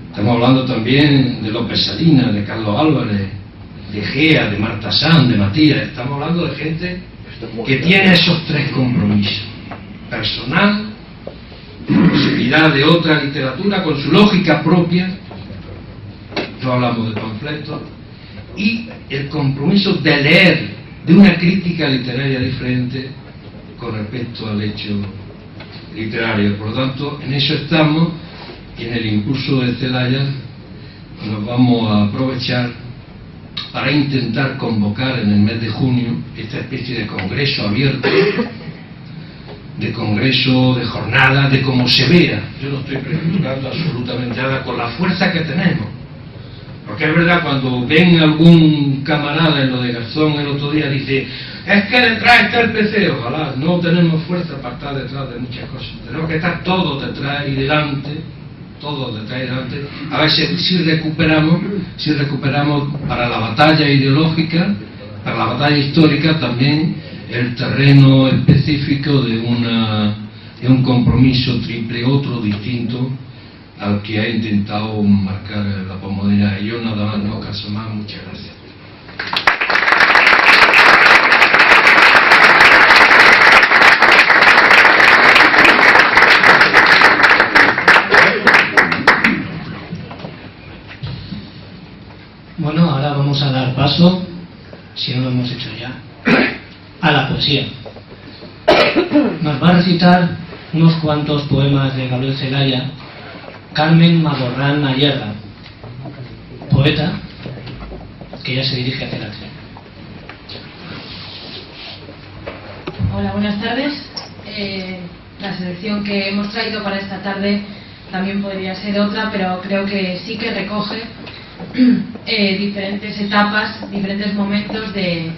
Estamos hablando también de López Salinas, de Carlos Álvarez, de Gea, de Marta Sanz, de Matías. Estamos hablando de gente que tiene esos tres compromisos: personal, posibilidad de otra literatura con su lógica propia, no hablamos de panfletos, y el compromiso de leer, de una crítica literaria diferente con respecto al hecho literario. Por lo tanto, en eso estamos, y en el impulso de Celaya nos vamos a aprovechar para intentar convocar en el mes de junio esta especie de congreso abierto, de congreso, de jornada, de cómo se vea. Yo no estoy prejuzgando absolutamente nada, con la fuerza que tenemos. Porque es verdad, cuando ven algún camarada en lo de Garzón el otro día, dice: es que detrás está el PC. Ojalá, no tenemos fuerza para estar detrás de muchas cosas. Tenemos que estar todos detrás y delante, a ver si recuperamos para la batalla ideológica, para la batalla histórica también, el terreno específico de un compromiso triple, otro distinto al que ha intentado marcar la posmodernidad. Y yo nada más, no caso más. Muchas gracias. Bueno, ahora vamos a dar paso, si no lo hemos hecho ya, a la poesía. Nos va a recitar unos cuantos poemas de Gabriel Celaya Carmen Magorrán Ayerra, poeta que ya se dirige hacia la tribuna. Hola, buenas tardes. La selección que hemos traído para esta tarde también podría ser otra, pero creo que sí que recoge diferentes etapas, diferentes momentos de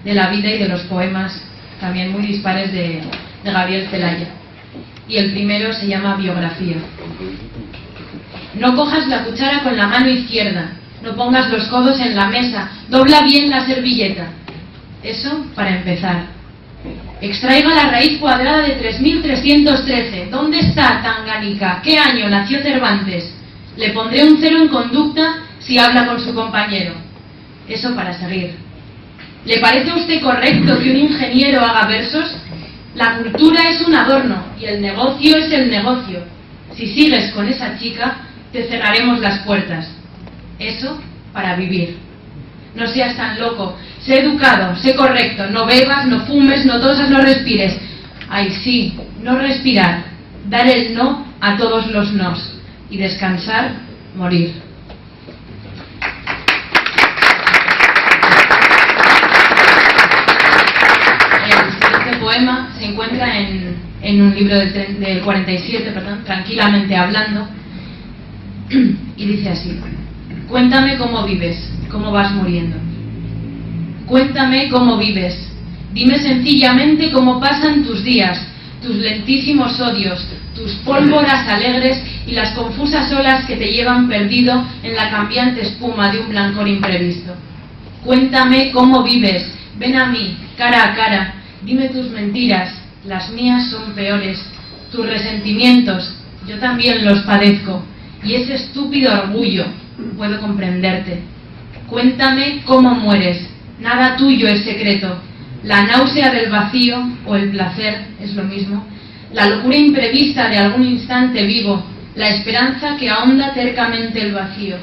la vida y de los poemas también muy dispares de Gabriel Celaya. Y el primero se llama Biografía. No cojas la cuchara con la mano izquierda, no pongas los codos en la mesa, dobla bien la servilleta. Eso para empezar. Extraiga la raíz cuadrada de 3313. ¿Dónde está Tangánica? ¿Qué año nació Cervantes? Le pondré un 0 en conducta si habla con su compañero. Eso para seguir. ¿Le parece a usted correcto que un ingeniero haga versos? La cultura es un adorno y el negocio es el negocio. Si sigues con esa chica, te cerraremos las puertas. Eso para vivir. no seas tan loco, sé educado, sé correcto, no bebas, no fumes, no tosas, no respires. Ay, sí, no respirar, dar el no a todos los nos y descansar, morir. El poema se encuentra en un libro del 47, Tranquilamente hablando, y dice así: cuéntame cómo vives, cómo vas muriendo. Cuéntame cómo vives, dime sencillamente cómo pasan tus días, tus lentísimos odios, tus pólvoras alegres y las confusas olas que te llevan perdido en la cambiante espuma de un blancor imprevisto. Cuéntame cómo vives, ven a mí, cara a cara, dime tus mentiras, las mías son peores, tus resentimientos, yo también los padezco, y ese estúpido orgullo, puedo comprenderte. Cuéntame cómo mueres, nada tuyo es secreto, la náusea del vacío o el placer es lo mismo, la locura imprevista de algún instante vivo, la esperanza que ahonda tercamente el vacío.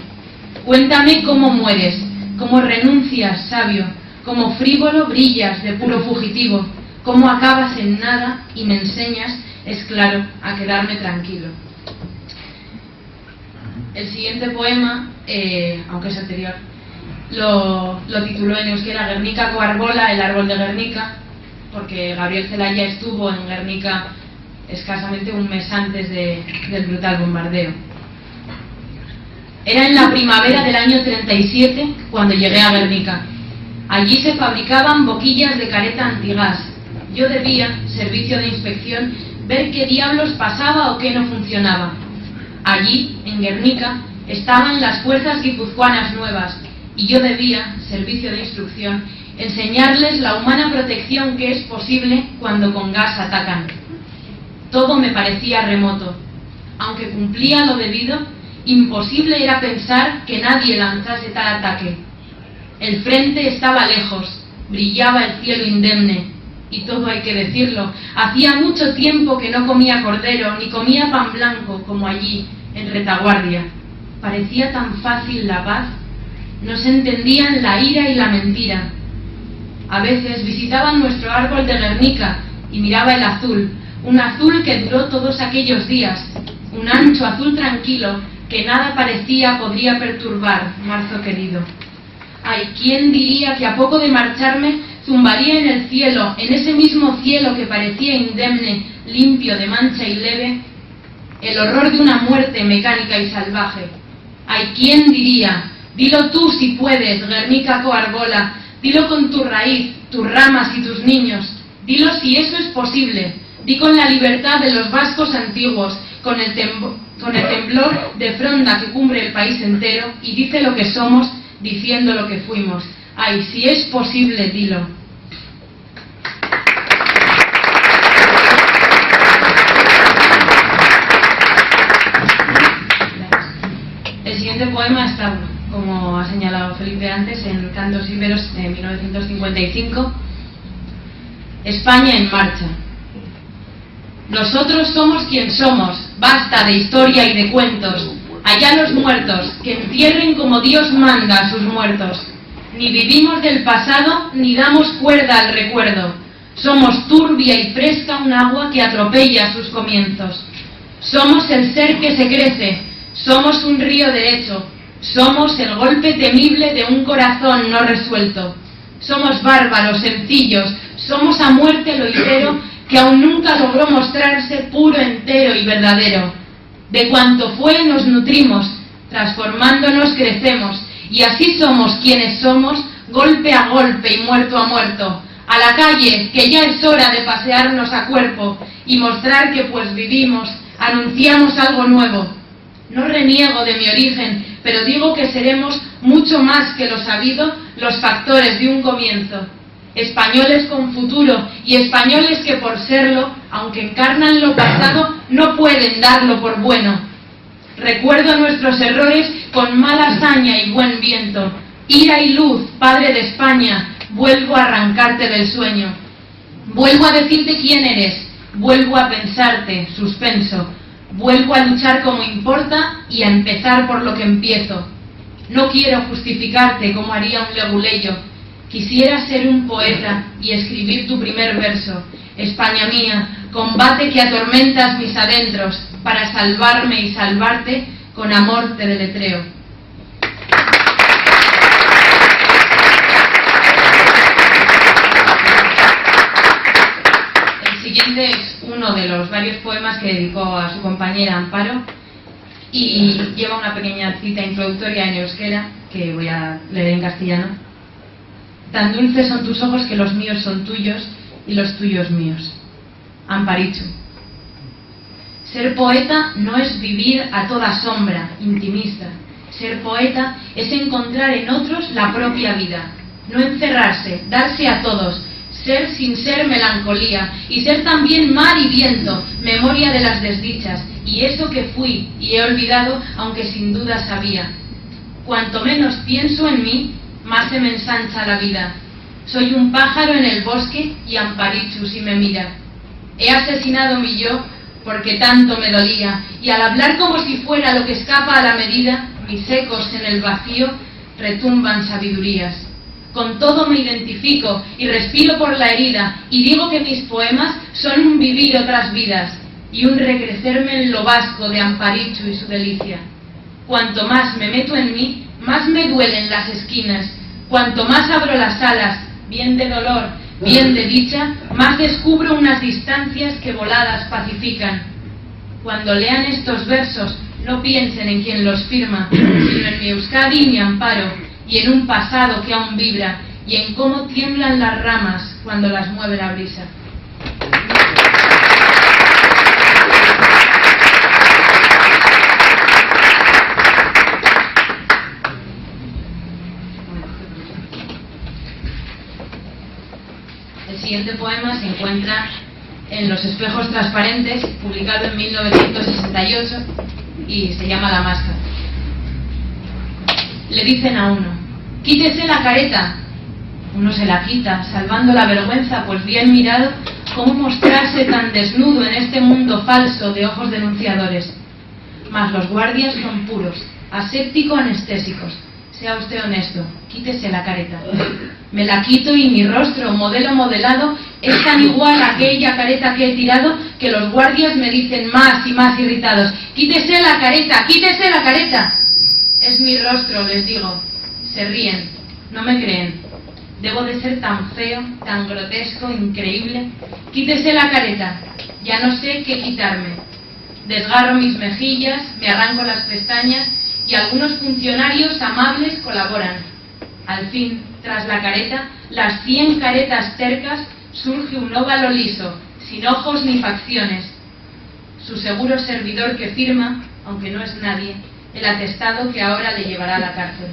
Cuéntame cómo mueres, cómo renuncias, sabio, cómo frívolo brillas de puro fugitivo, cómo acabas en nada y me enseñas, es claro, a quedarme tranquilo. El siguiente poema, aunque es anterior, lo tituló en euskera Gernikako Arbola, el árbol de Guernica, porque Gabriel Zelaya estuvo en Guernica escasamente un mes antes del brutal bombardeo. Era en la primavera del año 37 cuando llegué a Guernica. Allí se fabricaban boquillas de careta antigás. Yo debía, servicio de inspección, ver qué diablos pasaba o qué no funcionaba. Allí, en Guernica, estaban las fuerzas guipuzcoanas nuevas y yo debía, servicio de instrucción, enseñarles la humana protección que es posible cuando con gas atacan. Todo me parecía remoto. Aunque cumplía lo debido, imposible era pensar que nadie lanzase tal ataque. El frente estaba lejos, brillaba el cielo indemne, y todo hay que decirlo, hacía mucho tiempo que no comía cordero, ni comía pan blanco, como allí, en retaguardia. Parecía tan fácil la paz, no se entendían la ira y la mentira. A veces visitaban nuestro árbol de Guernica y miraba el azul, un azul que duró todos aquellos días, un ancho azul tranquilo que nada parecía podría perturbar, marzo querido. Ay, ¿quién diría que a poco de marcharme zumbaría en el cielo, en ese mismo cielo que parecía indemne, limpio de mancha y leve, el horror de una muerte mecánica y salvaje? Ay, ¿quién diría? Dilo tú si puedes, Gernikako Arbola, dilo con tu raíz, tus ramas y tus niños, dilo si eso es posible, di con la libertad de los vascos antiguos, con el temblor de fronda que cubre el país entero, y dice lo que somos, diciendo lo que fuimos. Ay, si es posible, dilo. El siguiente poema está, como ha señalado Felipe antes, en Cantos Íberos de 1955. España en marcha. Nosotros somos quien somos, basta de historia y de cuentos. Allá los muertos, que entierren como Dios manda a sus muertos. Ni vivimos del pasado, ni damos cuerda al recuerdo. Somos turbia y fresca un agua que atropella sus comienzos. Somos el ser que se crece, somos un río derecho, somos el golpe temible de un corazón no resuelto. Somos bárbaros, sencillos, somos a muerte lo entero que aún nunca logró mostrarse puro, entero y verdadero. De cuanto fue nos nutrimos, transformándonos crecemos, y así somos quienes somos, golpe a golpe y muerto a muerto. A la calle, que ya es hora de pasearnos a cuerpo y mostrar que pues vivimos, anunciamos algo nuevo. No reniego de mi origen, pero digo que seremos mucho más que lo sabido, los factores de un comienzo. Españoles con futuro y españoles que por serlo, aunque encarnan lo pasado, no pueden darlo por bueno. Recuerdo nuestros errores con mala hazaña y buen viento. Ira y luz, padre de España, vuelvo a arrancarte del sueño. Vuelvo a decirte quién eres, vuelvo a pensarte, suspenso. Vuelvo a luchar como importa y a empezar por lo que empiezo. No quiero justificarte como haría un leguleyo. Quisiera ser un poeta y escribir tu primer verso. España mía, combate que atormentas mis adentros, para salvarme y salvarte, con amor te deletreo. El siguiente es uno de los varios poemas que dedicó a su compañera Amparo y lleva una pequeña cita introductoria en euskera que voy a leer en castellano. Tan dulces son tus ojos que los míos son tuyos y los tuyos míos. Amparichu. Ser poeta no es vivir a toda sombra, intimista. Ser poeta es encontrar en otros la propia vida. No encerrarse, darse a todos, ser sin ser melancolía, y ser también mar y viento, memoria de las desdichas, y eso que fui y he olvidado, aunque sin duda sabía. Cuanto menos pienso en mí, más se me ensancha la vida. Soy un pájaro en el bosque y Amparichu si me mira. He asesinado mi yo porque tanto me dolía, y al hablar como si fuera lo que escapa a la medida, mis ecos en el vacío retumban sabidurías. Con todo me identifico y respiro por la herida, y digo que mis poemas son un vivir otras vidas y un recrecerme en lo vasco de Amparichu y su delicia. Cuanto más me meto en mí, más me duelen las esquinas. Cuanto más abro las alas, bien de dolor, bien de dicha, más descubro unas distancias que voladas pacifican. Cuando lean estos versos, no piensen en quien los firma, sino en mi Euskadi y mi Amparo, y en un pasado que aún vibra, y en cómo tiemblan las ramas cuando las mueve la brisa. El siguiente poema se encuentra en Los espejos transparentes, publicado en 1968, y se llama La máscara. Le dicen a uno: quítese la careta. Uno se la quita, salvando la vergüenza, pues bien mirado, cómo mostrarse tan desnudo en este mundo falso de ojos denunciadores. Mas los guardias son puros, aséptico-anestésicos. Sea usted honesto, quítese la careta. Me la quito y mi rostro, modelo modelado, es tan igual a aquella careta que he tirado, que los guardias me dicen más y más irritados: quítese la careta, quítese la careta. Es mi rostro, les digo. Se ríen, no me creen. Debo de ser tan feo, tan grotesco, increíble. Quítese la careta, ya no sé qué quitarme. Desgarro mis mejillas, me arranco las pestañas, y algunos funcionarios amables colaboran. Al fin, tras la careta, las 100 caretas tercas, surge un óvalo liso, sin ojos ni facciones. Su seguro servidor que firma, aunque no es nadie, el atestado que ahora le llevará a la cárcel.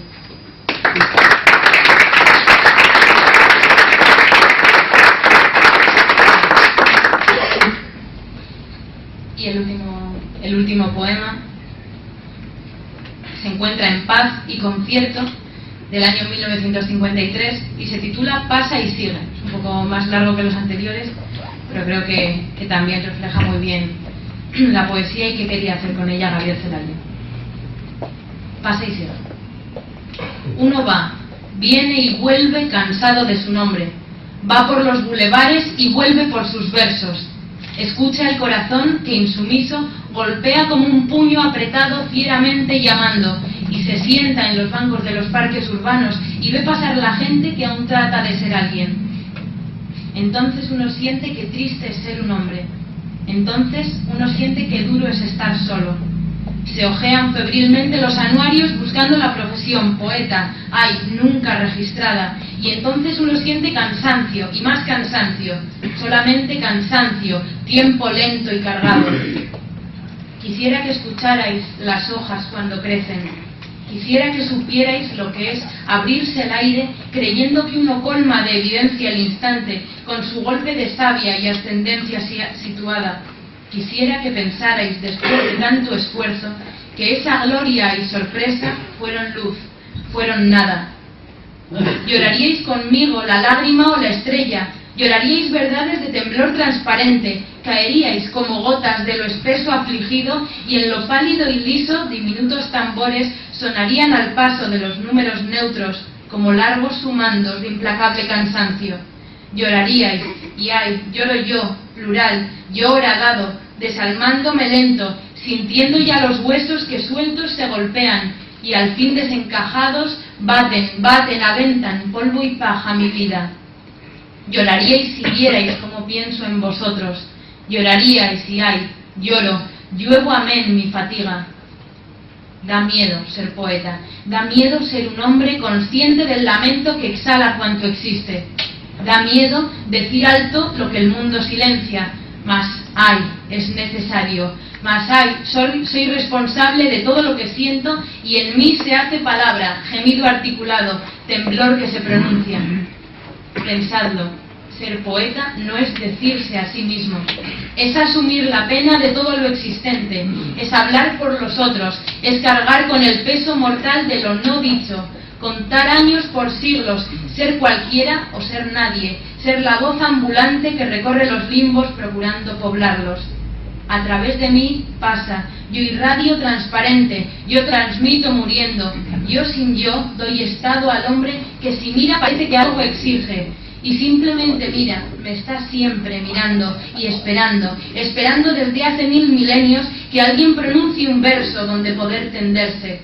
Y el último poema se encuentra en Paz y Concierto, del año 1953, y se titula Pasa y sigue. Es un poco más largo que los anteriores, pero creo que también refleja muy bien la poesía y qué quería hacer con ella Gabriel Celaya. Pasa y sigue. Uno va, viene y vuelve cansado de su nombre. Va por los bulevares y vuelve por sus versos. Escucha el corazón que insumiso golpea como un puño apretado fieramente llamando, y se sienta en los bancos de los parques urbanos y ve pasar la gente que aún trata de ser alguien. Entonces uno siente que triste es ser un hombre. Entonces uno siente que duro es estar solo. Se hojean febrilmente los anuarios buscando la profesión poeta, ay, nunca registrada, y entonces uno siente cansancio, y más cansancio, solamente cansancio, tiempo lento y cargado. Quisiera que escucharais las hojas cuando crecen. Quisiera que supierais lo que es abrirse el aire creyendo que uno colma de evidencia el instante con su golpe de savia y ascendencia situada. Quisiera que pensarais, después de tanto esfuerzo, que esa gloria y sorpresa fueron luz, fueron nada. Lloraríais conmigo la lágrima o la estrella, Lloraríais verdades de temblor transparente, caeríais como gotas de lo espeso afligido, y en lo pálido y liso diminutos tambores sonarían al paso de los números neutros como largos sumandos de implacable cansancio. Lloraríais, y ay, lloro yo, plural, yo horadado, desalmándome lento, sintiendo ya los huesos que sueltos se golpean, y al fin desencajados baten, aventan polvo y paja mi vida. Lloraríais si vierais como pienso en vosotros, lloraríais y ay, lloro, lluevo amén mi fatiga. Da miedo ser poeta, da miedo ser un hombre consciente del lamento que exhala cuanto existe. Da miedo decir alto lo que el mundo silencia, mas ay, es necesario, mas ay, soy responsable de todo lo que siento y en mí se hace palabra, gemido articulado, temblor que se pronuncia. Pensadlo, ser poeta no es decirse a sí mismo, es asumir la pena de todo lo existente, es hablar por los otros, es cargar con el peso mortal de lo no dicho, contar años por siglos, ser cualquiera o ser nadie, ser la voz ambulante que recorre los limbos procurando poblarlos. A través de mí pasa, yo irradio transparente, yo transmito muriendo, yo sin yo doy estado al hombre que si mira parece que algo exige, y simplemente mira, me está siempre mirando y esperando desde hace 1000 milenios que alguien pronuncie un verso donde poder tenderse.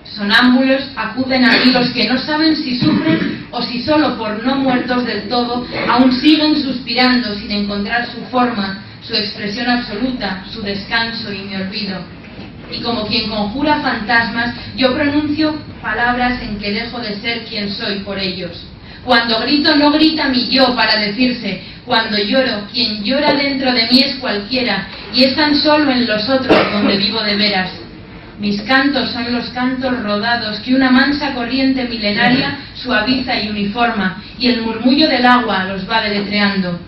Sonámbulos acuden a mí los que no saben si sufren o si solo por no muertos del todo aún siguen suspirando sin encontrar su forma, su expresión absoluta, su descanso y mi olvido. Y como quien conjura fantasmas, yo pronuncio palabras en que dejo de ser quien soy por ellos. Cuando grito no grita mi yo para decirse, cuando lloro, quien llora dentro de mí es cualquiera, y es tan solo en los otros donde vivo de veras. Mis cantos son los cantos rodados que una mansa corriente milenaria suaviza y uniforma, y el murmullo del agua los va deletreando.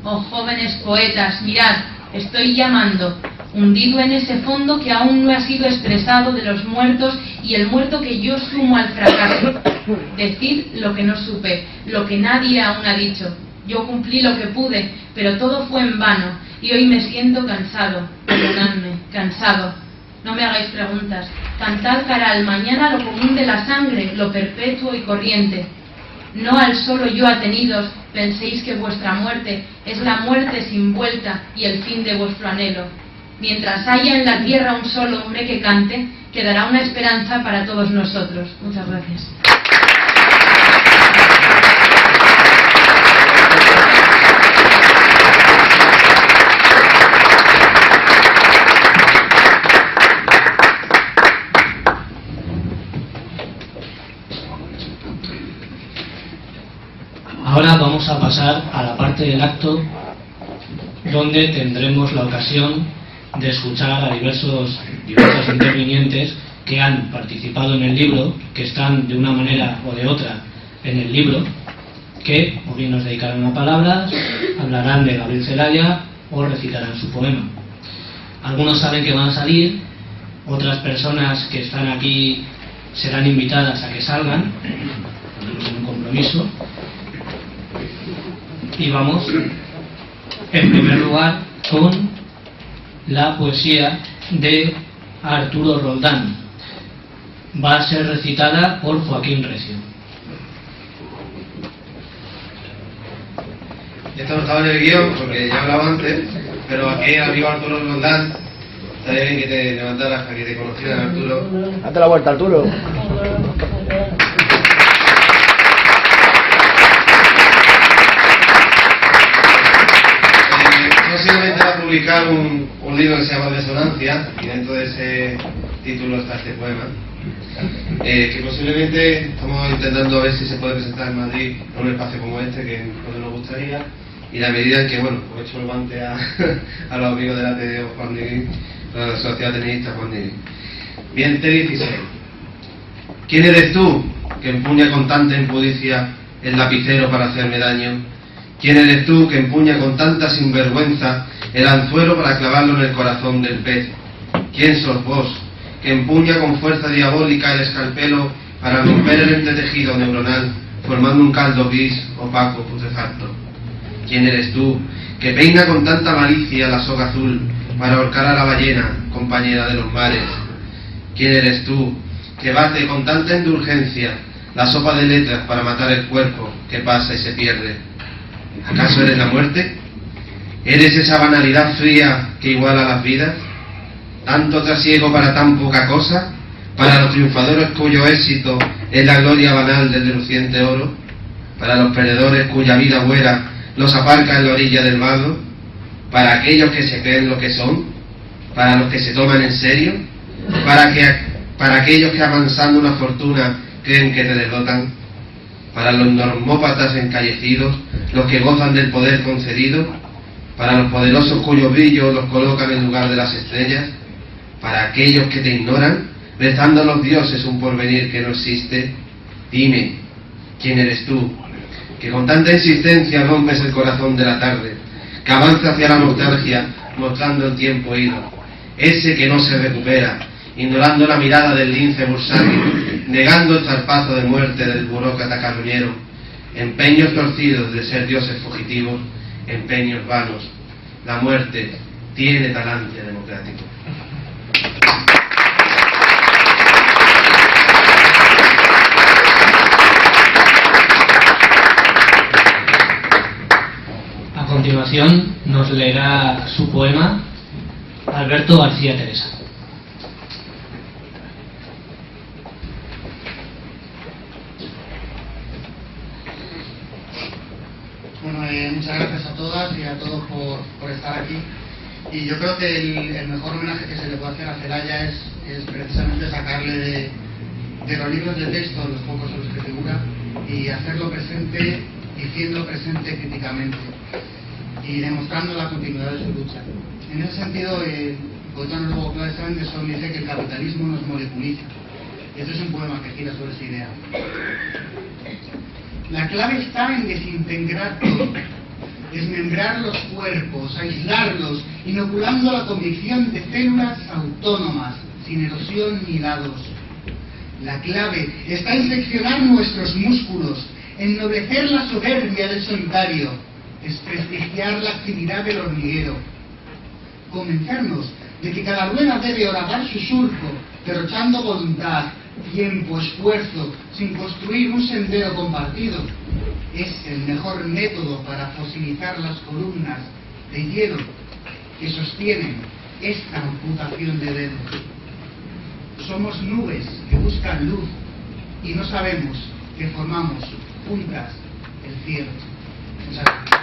Oh jóvenes poetas, mirad, estoy llamando, hundido en ese fondo que aún no ha sido expresado de los muertos y el muerto que yo sumo al fracaso. Decid lo que no supe, lo que nadie aún ha dicho. Yo cumplí lo que pude, pero todo fue en vano, y hoy me siento cansado. Perdonadme, cansado. No me hagáis preguntas. Cantad cara al mañana lo común de la sangre, lo perpetuo y corriente. No al solo yo atenidos, penséis que vuestra muerte es la muerte sin vuelta y el fin de vuestro anhelo. Mientras haya en la tierra un solo hombre que cante, quedará una esperanza para todos nosotros. Muchas gracias. Ahora vamos a pasar a la parte del acto donde tendremos la ocasión de escuchar a diversos intervinientes que han participado en el libro, que están de una manera o de otra en el libro, que o bien nos dedicarán una palabra, hablarán de Gabriel Celaya o recitarán su poema. Algunos saben que van a salir, otras personas que están aquí serán invitadas a que salgan, sin un compromiso. Y vamos, en primer lugar, con la poesía de Arturo Roldán. Va a ser recitada por Joaquín Recio. Esto no estaba en el guión porque ya hablaba antes, pero aquí amigo Arturo Roldán, estaría bien que te levantaras para que te conocieran, Arturo. Date la vuelta, Arturo. Posiblemente va a publicar un libro que se llama Desonancia, y dentro de ese título está este poema, que posiblemente estamos intentando ver si se puede presentar en Madrid en un espacio como este, que nos gustaría, y la medida en que, bueno, he hecho el guante a los amigos del Ateneo Juan Diguín, a la Sociedad Ateneísta Juan Diguín. Bien, T16. ¿Quién eres tú que empuña con tanta impudicia el lapicero para hacerme daño? ¿Quién eres tú que empuña con tanta sinvergüenza el anzuelo para clavarlo en el corazón del pez? ¿Quién sos vos que empuña con fuerza diabólica el escalpelo para romper el entretejido neuronal formando un caldo gris, opaco, putrefacto. ¿Quién eres tú, que peina con tanta malicia la soga azul para ahorcar a la ballena, compañera de los mares? ¿Quién eres tú, que bate con tanta indulgencia la sopa de letras para matar el cuerpo que pasa y se pierde? ¿Acaso eres la muerte? ¿Eres esa banalidad fría que iguala las vidas? ¿Tanto trasiego para tan poca cosa? ¿Para los triunfadores cuyo éxito es la gloria banal del reluciente oro? ¿Para los perdedores cuya vida buena los aparca en la orilla del vado? ¿Para aquellos que se creen lo que son? ¿Para los que se toman en serio? ¿Para aquellos que avanzando una fortuna creen que te derrotan? ¿Para los normópatas encallecidos, los que gozan del poder concedido? ¿Para los poderosos cuyo brillo los colocan en lugar de las estrellas? ¿Para aquellos que te ignoran, rezando a los dioses un porvenir que no existe? Dime, ¿quién eres tú, que con tanta insistencia rompes el corazón de la tarde, que avanza hacia la nostalgia mostrando el tiempo ido, ese que no se recupera, ignorando la mirada del lince bursátil, negando el zarpazo de muerte del burócrata carroñero, empeños torcidos de ser dioses fugitivos, empeños vanos? La muerte tiene talante democrático. A continuación nos leerá su poema Alberto García Teresa. Bueno, muchas gracias a todas y a todos por estar aquí. Y yo creo que el mejor homenaje que se le puede hacer a Celaya es precisamente sacarle de los libros de texto, los pocos en los que figura, y hacerlo presente, diciendo presente críticamente y demostrando la continuidad de su lucha. En ese sentido, el poeta noruego Claes Anderson dice que el capitalismo nos moleculiza. Y este es un poema que gira sobre esa idea. La clave está en desintegrar todo, desmembrar los cuerpos, aislarlos, inoculando la convicción de células autónomas, sin erosión ni lados. La clave está en seccionar nuestros músculos, ennoblecer la soberbia del solitario, desprestigiar la actividad del hormiguero, convencernos de que cada rueda debe horadar su surco, derrochando voluntad, tiempo, esfuerzo, sin construir un sendero compartido. Es el mejor método para fosilizar las columnas de hielo que sostienen esta amputación de dedos. Somos nubes que buscan luz y no sabemos que formamos juntas el cielo. Muchas gracias.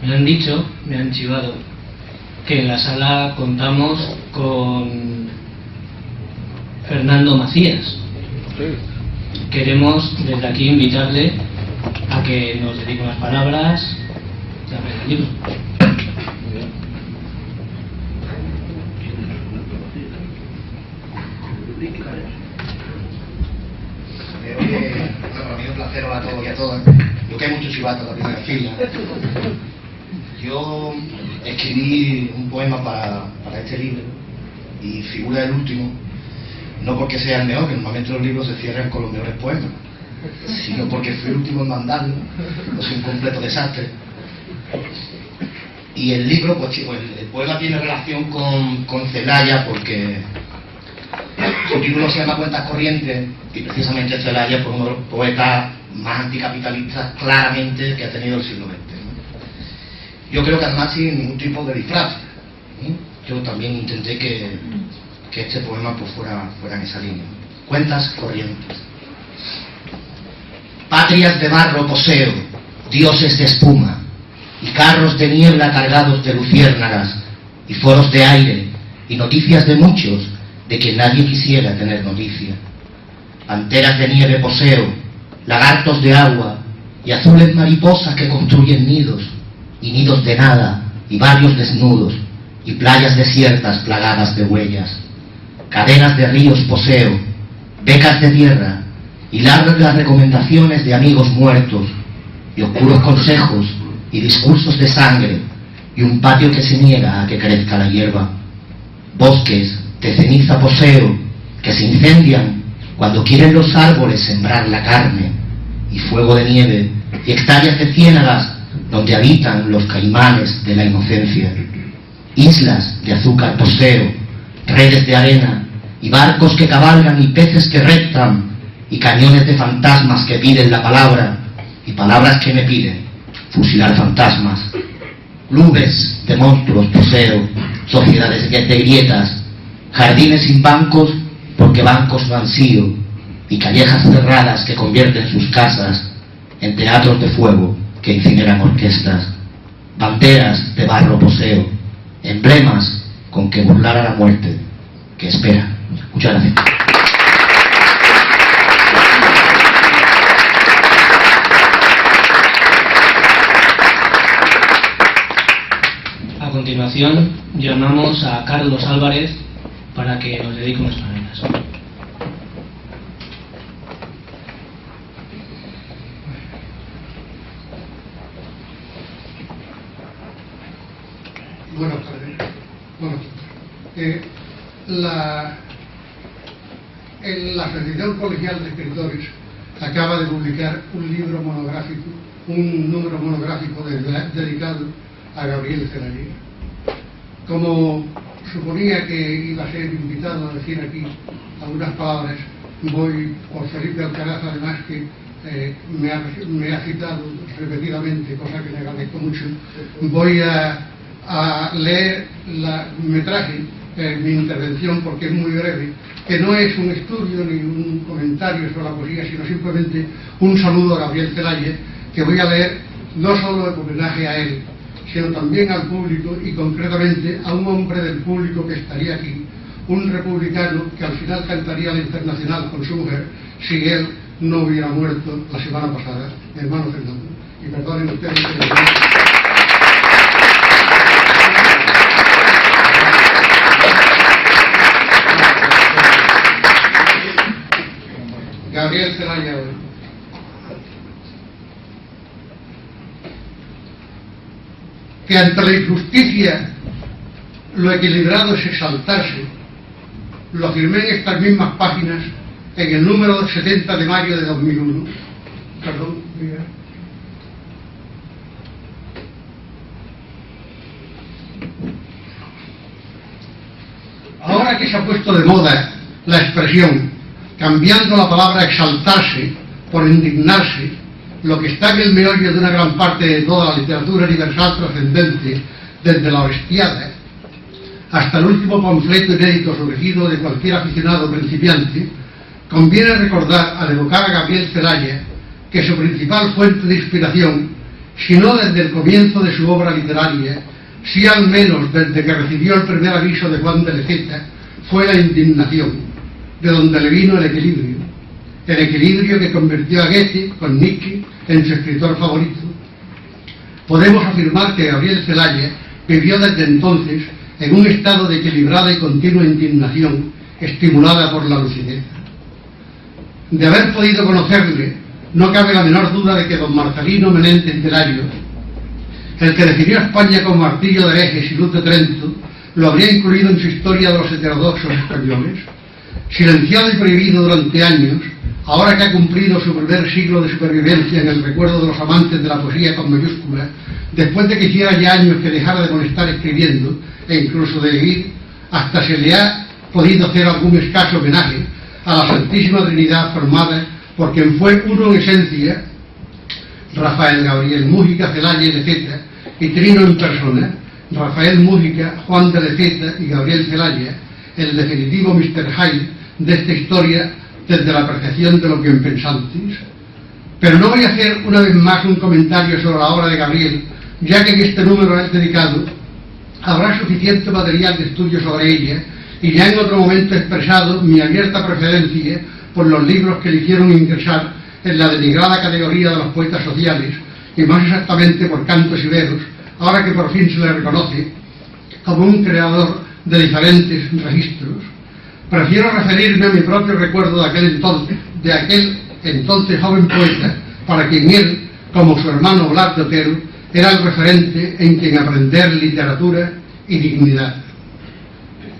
Me han dicho, me han chivado, que en la sala contamos con Fernando Macías. Queremos desde aquí invitarle a que nos dedique unas palabras y abrir el libro. Para mí es un placer a todos y a todas. Yo que hay mucho chivato en la primera fila. Yo escribí un poema para este libro y figura el último, no porque sea el mejor, que normalmente los libros se cierran con los mejores poemas, sino porque fui el último en mandarlo, es un completo desastre. Y el libro, pues el poema tiene relación con Celaya porque su título se llama Cuentas Corrientes y precisamente Celaya fue uno de los poetas más anticapitalistas claramente que ha tenido el siglo XX. Yo creo que además sin ningún tipo de disfraz. Yo también intenté que este poema pues fuera en esa línea. Cuentas Corrientes. Patrias de barro poseo, dioses de espuma, y carros de niebla cargados de luciérnagas, y foros de aire, y noticias de muchos, de que nadie quisiera tener noticia. Panteras de nieve poseo, lagartos de agua, y azules mariposas que construyen nidos, y nidos de nada, y barrios desnudos, y playas desiertas plagadas de huellas. Cadenas de ríos poseo, becas de tierra, y largas recomendaciones de amigos muertos, y oscuros consejos, y discursos de sangre, y un patio que se niega a que crezca la hierba. Bosques de ceniza poseo que se incendian cuando quieren los árboles sembrar la carne, y fuego de nieve y hectáreas de ciénagas donde habitan los caimanes de la inocencia. Islas de azúcar poseo, redes de arena y barcos que cabalgan y peces que reptan y cañones de fantasmas que piden la palabra y palabras que me piden fusilar fantasmas. Clubes de monstruos poseo, sociedades de grietas, jardines sin bancos porque bancos vacíos y callejas cerradas que convierten sus casas en teatros de fuego que incineran orquestas. Banderas de barro poseo, emblemas con que burlar a la muerte que espera. Muchas gracias. A continuación llamamos a Carlos Álvarez para que nos dedique unas palabras. Buenas tardes. La Asociación Colegial de Escritores acaba de publicar un número monográfico dedicado a Gabriel Celaya. Como suponía que iba a ser invitado a decir aquí algunas palabras, voy por Felipe Alcaraz, además que me ha citado repetidamente, cosa que le agradezco mucho. Voy a leer me traje mi intervención porque es muy breve, que no es un estudio ni un comentario sobre la poesía, sino simplemente un saludo a Gabriel Celaya, que voy a leer no solo en homenaje a él, sino también al público y concretamente a un hombre del público que estaría aquí, un republicano que al final cantaría la Internacional con su mujer si él no hubiera muerto la semana pasada, mi hermano Fernando. Y perdonen ustedes que Gabriel Celaya hoy. Que ante la injusticia lo equilibrado es exaltarse, lo afirmé en estas mismas páginas en el número 70 de mayo de 2001. Perdón, mira. Ahora que se ha puesto de moda la expresión cambiando la palabra exaltarse por indignarse, lo que está en el meollo de una gran parte de toda la literatura universal trascendente, desde la Orestiada hasta el último panfleto inédito surgido de cualquier aficionado principiante, conviene recordar al evocar a Gabriel Celaya que su principal fuente de inspiración, si no desde el comienzo de su obra literaria, sí al menos desde que recibió el primer aviso de Juan de Leceta, fue la indignación, de donde le vino el equilibrio que convirtió a Goethe con Nietzsche en su escritor favorito. Podemos afirmar que Gabriel Celaya vivió desde entonces en un estado de equilibrada y continua indignación, estimulada por la lucidez. De haber podido conocerle, no cabe la menor duda de que don Marcelino Menéndez Pelayo, el que definió a España como martillo de herejes y luz de Trento, lo habría incluido en su historia de los heterodoxos españoles. Silenciado y prohibido durante años, ahora que ha cumplido su primer siglo de supervivencia en el recuerdo de los amantes de la poesía con mayúscula, después de que hiciera ya años que dejara de molestar escribiendo, e incluso de vivir, hasta se le ha podido hacer algún escaso homenaje a la Santísima Trinidad formada por quien fue uno en esencia, Rafael Gabriel Mújica, Celaya y Leceta, y trino en persona, Rafael Mújica, Juan de Leceta y Gabriel Celaya, el definitivo Mr. Hyde de esta historia desde la percepción de los bienpensantes. Pero no voy a hacer una vez más un comentario sobre la obra de Gabriel, ya que en este número es dedicado, habrá suficiente material de estudio sobre ella, y ya en otro momento he expresado mi abierta preferencia por los libros que le hicieron ingresar en la denigrada categoría de los poetas sociales, y más exactamente por Cantos y Veros, ahora que por fin se le reconoce como un creador de diferentes registros. Prefiero referirme a mi propio recuerdo de aquel entonces joven poeta, para quien él, como su hermano Blas de Otero, era el referente en quien aprender literatura y dignidad.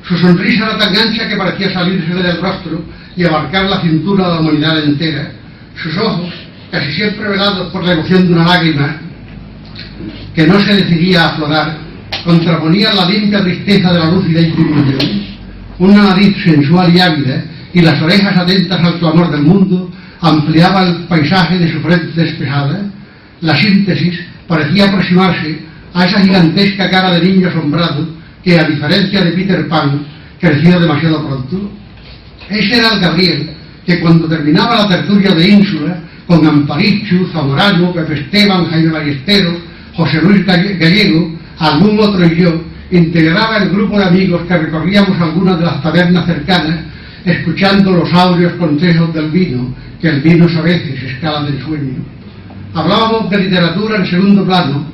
Su sonrisa era tan ancha que parecía salirse del rostro y abarcar la cintura de la humanidad entera. Sus ojos, casi siempre velados por la emoción de una lágrima que no se decidía a aflorar, contraponían la limpia tristeza de la lúcida indignación. Una nariz sensual y ávida y las orejas atentas al clamor del mundo ampliaba el paisaje de su frente despejada. La síntesis parecía aproximarse a esa gigantesca cara de niño asombrado que, a diferencia de Peter Pan, creció demasiado pronto. Ese era el Gabriel que, cuando terminaba la tertulia de Ínsula, con Amparichu, Zamorano, Pepe Esteban, Jaime Ballesteros, José Luis Gallego, algún otro y yo, integraba el grupo de amigos que recorríamos algunas de las tabernas cercanas, escuchando los áureos consejos del vino, que el vino a veces escala del sueño. Hablábamos de literatura en segundo plano.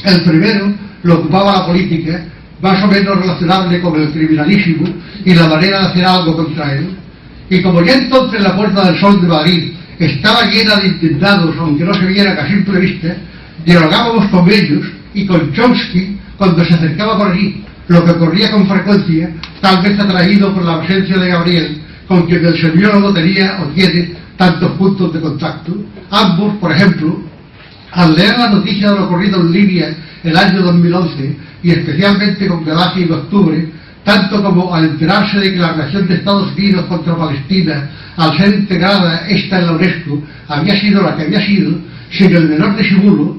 El primero lo ocupaba la política, más o menos relacionable con el criminalísimo y la manera de hacer algo contra él. Y como ya entonces la Puerta del Sol de Madrid estaba llena de indignados, aunque no se viera a simple vista, dialogábamos con ellos y con Chomsky cuando se acercaba por allí, lo que ocurría con frecuencia, tal vez atraído por la presencia de Gabriel, con quien el semiólogo tenía o tiene tantos puntos de contacto. Ambos, por ejemplo, al leer la noticia de lo ocurrido en Libia el año 2011, y especialmente con Gaddafi en octubre, tanto como al enterarse de que la reacción de Estados Unidos contra Palestina, al ser integrada esta en la UNESCO, había sido la que había sido, sin el menor disimulo,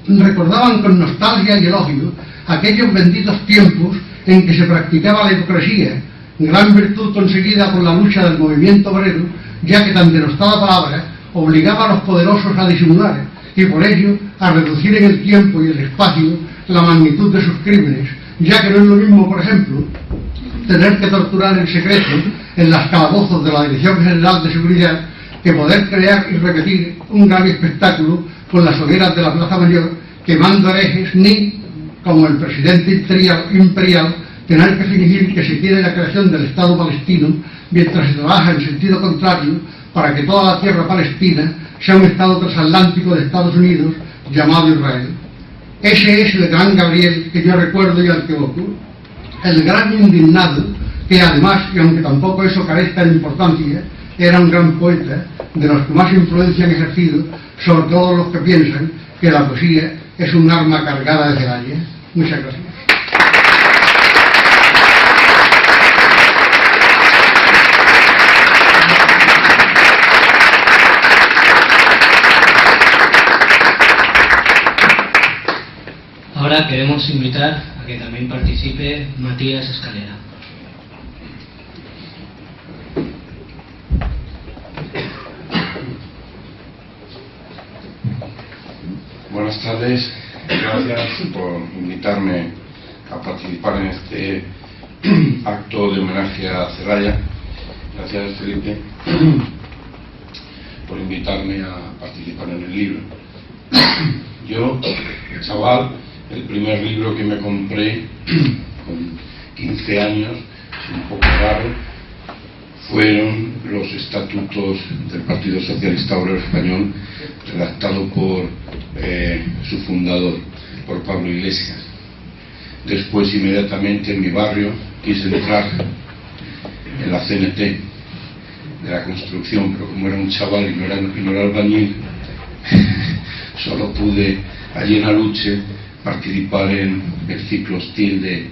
recordaban con nostalgia y elogio aquellos benditos tiempos en que se practicaba la hipocresía, gran virtud conseguida por la lucha del movimiento obrero, ya que tan denostada palabra obligaba a los poderosos a disimular y por ello a reducir en el tiempo y el espacio la magnitud de sus crímenes, ya que no es lo mismo, por ejemplo, tener que torturar en secreto en las calabozos de la Dirección General de Seguridad que poder crear y repetir un gran espectáculo con las hogueras de la Plaza Mayor quemando herejes, ni, como el presidente imperial, tener que fingir que se quiere la creación del Estado palestino mientras se trabaja en sentido contrario para que toda la tierra palestina sea un Estado transatlántico de Estados Unidos llamado Israel. Ese es el gran Gabriel que yo recuerdo y al que evoco, el gran indignado que además, y aunque tampoco eso carezca de importancia, era un gran poeta, de los que más influencia han ejercido sobre todos los que piensan que la poesía es un arma cargada de medallas. Muchas gracias. Ahora queremos invitar a que también participe Matías Escalera. Buenas tardes, gracias por invitarme a participar en este acto de homenaje a Celaya. Gracias, Felipe, por invitarme a participar en el libro. Yo, chaval, el primer libro que me compré con 15 años, un poco raro, fueron los estatutos del Partido Socialista Obrero Español, redactado por su fundador, por Pablo Iglesias. Después, inmediatamente, en mi barrio quise entrar en la CNT de la construcción, pero como era un chaval y no era albañil, solo pude allí en Aluche participar en el ciclo hostil de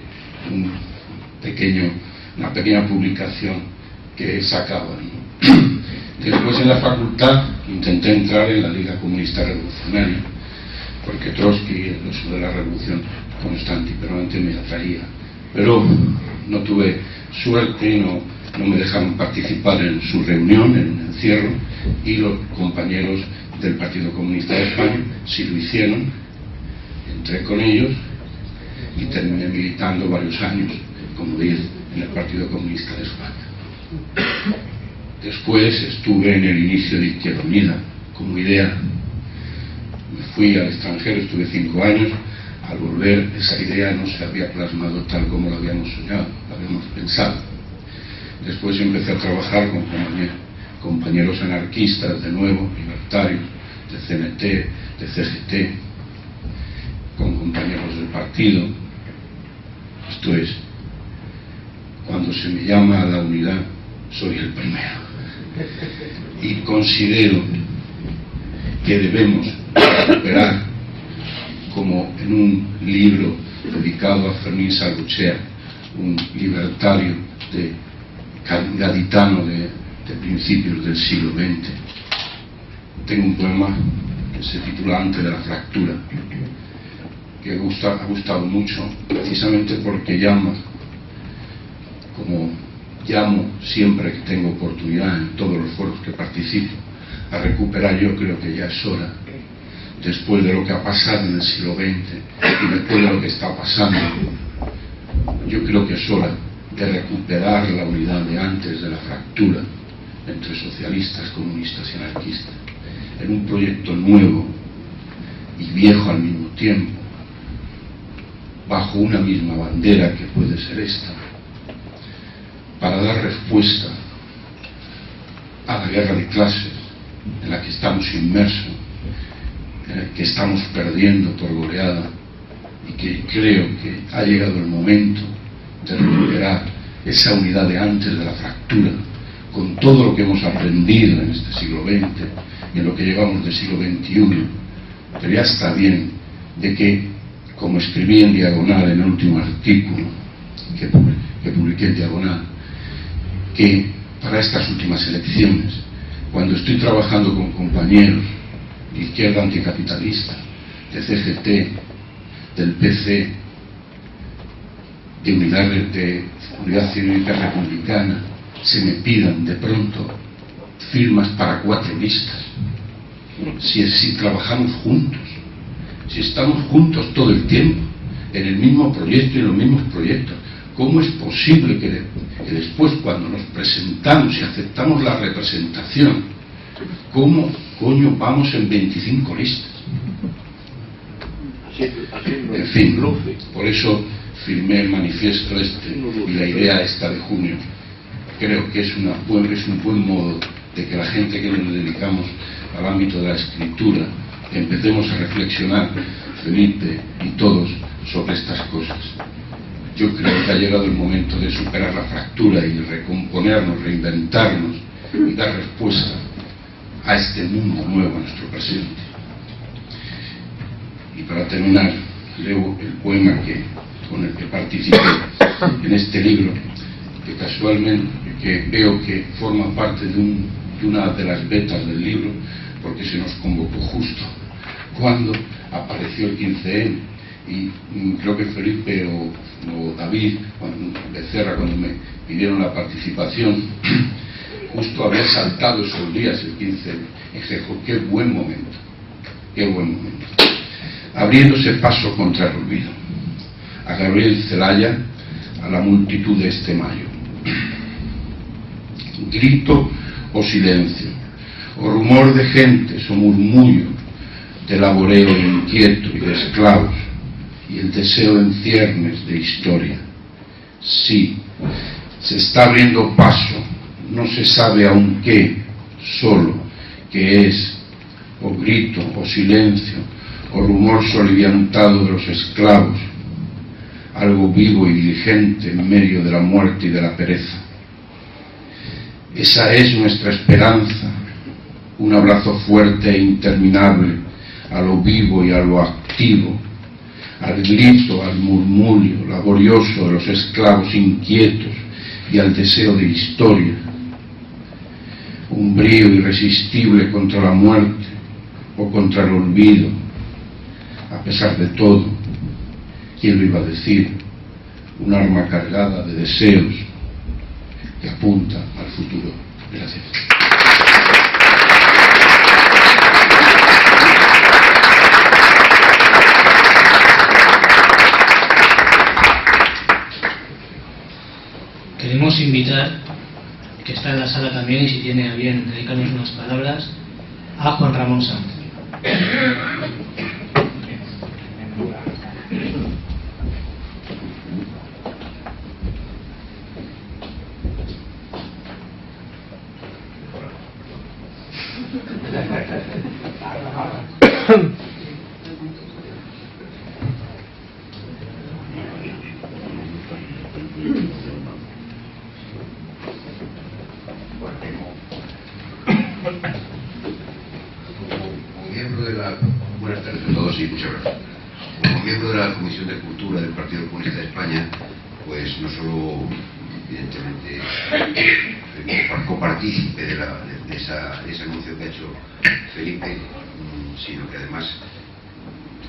una pequeña publicación que sacaba, ¿no? Después, en la facultad, intenté entrar en la Liga Comunista Revolucionaria, porque Trotsky, eso de la revolución constantemente me atraía. Pero no tuve suerte, no me dejaron participar en su reunión, en un encierro, y los compañeros del Partido Comunista de España sí lo hicieron. Entré con ellos y terminé militando varios años, como 10, en el Partido Comunista de España. Después estuve en el inicio de Izquierda Unida como idea. Me fui al extranjero, estuve 5 años. Al volver, esa idea no se había plasmado tal como la habíamos soñado, la habíamos pensado. Después empecé a trabajar con compañeros anarquistas, de nuevo, libertarios, de CNT, de CGT. partido, esto es, cuando se me llama a la unidad, soy el primero. Y considero que debemos recuperar, como en un libro dedicado a Fermín Sarguchea, un libertario gaditano de principios del siglo XX. Tengo un poema que se titula Antes de la fractura, que ha gustado mucho, precisamente porque llama, como llamo siempre que tengo oportunidad en todos los foros que participo, a recuperar. Yo creo que ya es hora, después de lo que ha pasado en el siglo XX y después de lo que está pasando, yo creo que es hora de recuperar la unidad de antes de la fractura entre socialistas, comunistas y anarquistas, en un proyecto nuevo y viejo al mismo tiempo, bajo una misma bandera que puede ser esta, para dar respuesta a la guerra de clases en la que estamos inmersos, en la que estamos perdiendo por goleada, y que creo que ha llegado el momento de recuperar esa unidad de antes de la fractura, con todo lo que hemos aprendido en este siglo XX y en lo que llevamos del siglo XXI. Pero ya está bien de que, como escribí en Diagonal en el último artículo que publiqué en Diagonal, que para estas últimas elecciones, cuando estoy trabajando con compañeros de izquierda anticapitalista, de CGT, del PC, de Unidad Cívica Republicana, se me pidan de pronto firmas para 4 listas. Si trabajamos juntos, si estamos juntos todo el tiempo, en el mismo proyecto y en los mismos proyectos, ¿cómo es posible que después, cuando nos presentamos y aceptamos la representación, cómo coño vamos en 25 listas? En fin, por eso firmé el manifiesto y la idea esta de junio. Creo que es un buen modo de que la gente que nos dedicamos al ámbito de la escritura empecemos a reflexionar, Felipe y todos, sobre estas cosas. Yo creo que ha llegado el momento de superar la fractura y recomponernos, reinventarnos y dar respuesta a este mundo nuevo, a nuestro presente. Y para terminar, leo el poema con el que participé en este libro, que casualmente veo que forma parte de una de las vetas del libro, porque se nos convocó justo cuando apareció el 15M, y creo que Felipe o David Becerra, cuando me pidieron la participación, justo había saltado esos días el 15M, y dije, qué buen momento, abriéndose paso contra el olvido, a Gabriel Zelaya, a la multitud de este mayo. Grito o silencio, o rumor de gentes o murmullo de laboreo inquieto y de esclavos, y el deseo en ciernes de historia. Sí, se está abriendo paso, no se sabe aún qué, solo qué es, o grito o silencio, o rumor soliviantado de los esclavos, algo vivo y vigente en medio de la muerte y de la pereza. Esa es nuestra esperanza, un abrazo fuerte e interminable a lo vivo y a lo activo, al grito, al murmullo laborioso de los esclavos inquietos y al deseo de historia, un brío irresistible contra la muerte o contra el olvido. A pesar de todo, ¿quién lo iba a decir? Un arma cargada de deseos que apunta al futuro. Gracias. Queremos invitar, que está en la sala también, y si tiene a bien dedicarnos unas palabras, a Juan Ramón Sanz. Sí, muchas gracias. Como miembro de la Comisión de Cultura del Partido Comunista de España, pues no solo, evidentemente, copartícipe de ese anuncio que ha hecho Felipe, sino que además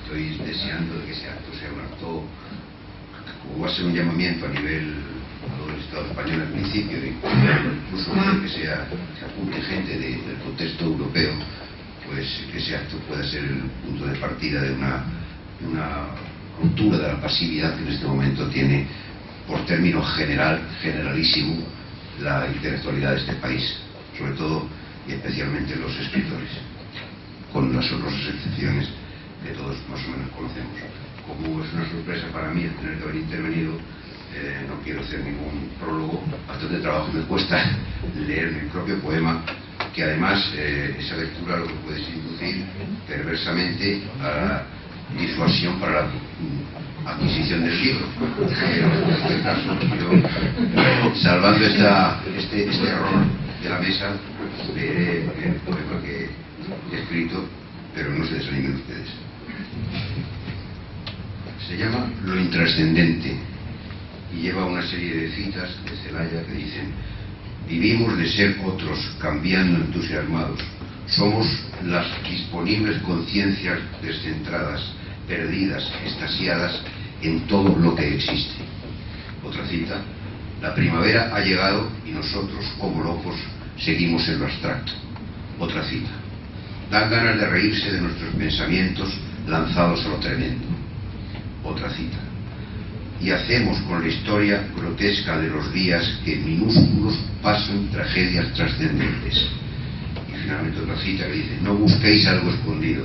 estoy deseando de que ese acto sea un acto, como va a ser un llamamiento a nivel a todo el Estado español al principio, incluso que se apunte gente del contexto europeo, pues que ese acto pueda ser el punto de partida de una ruptura de la pasividad que en este momento tiene, por término generalísimo, la intelectualidad de este país, sobre todo y especialmente los escritores, con las honrosas excepciones que todos más o menos conocemos. Como es una sorpresa para mí el tener que haber intervenido, no quiero hacer ningún prólogo. Bastante trabajo me cuesta leer mi propio poema, que además esa lectura lo que puede inducir perversamente a la disuasión para la adquisición del libro. En este caso, yo, salvando este error de la mesa, leeré el poema que he escrito, pero no se desanimen ustedes. Se llama Lo intrascendente y lleva una serie de citas de Celaya que dicen: vivimos de ser otros, cambiando entusiasmados. Somos las disponibles conciencias descentradas, perdidas, extasiadas en todo lo que existe. Otra cita: la primavera ha llegado y nosotros, como locos, seguimos en lo abstracto. Otra cita: dan ganas de reírse de nuestros pensamientos lanzados a lo tremendo. Otra cita: y hacemos con la historia grotesca de los días que en minúsculos pasan tragedias trascendentes. Y finalmente otra cita que dice: no busquéis algo escondido,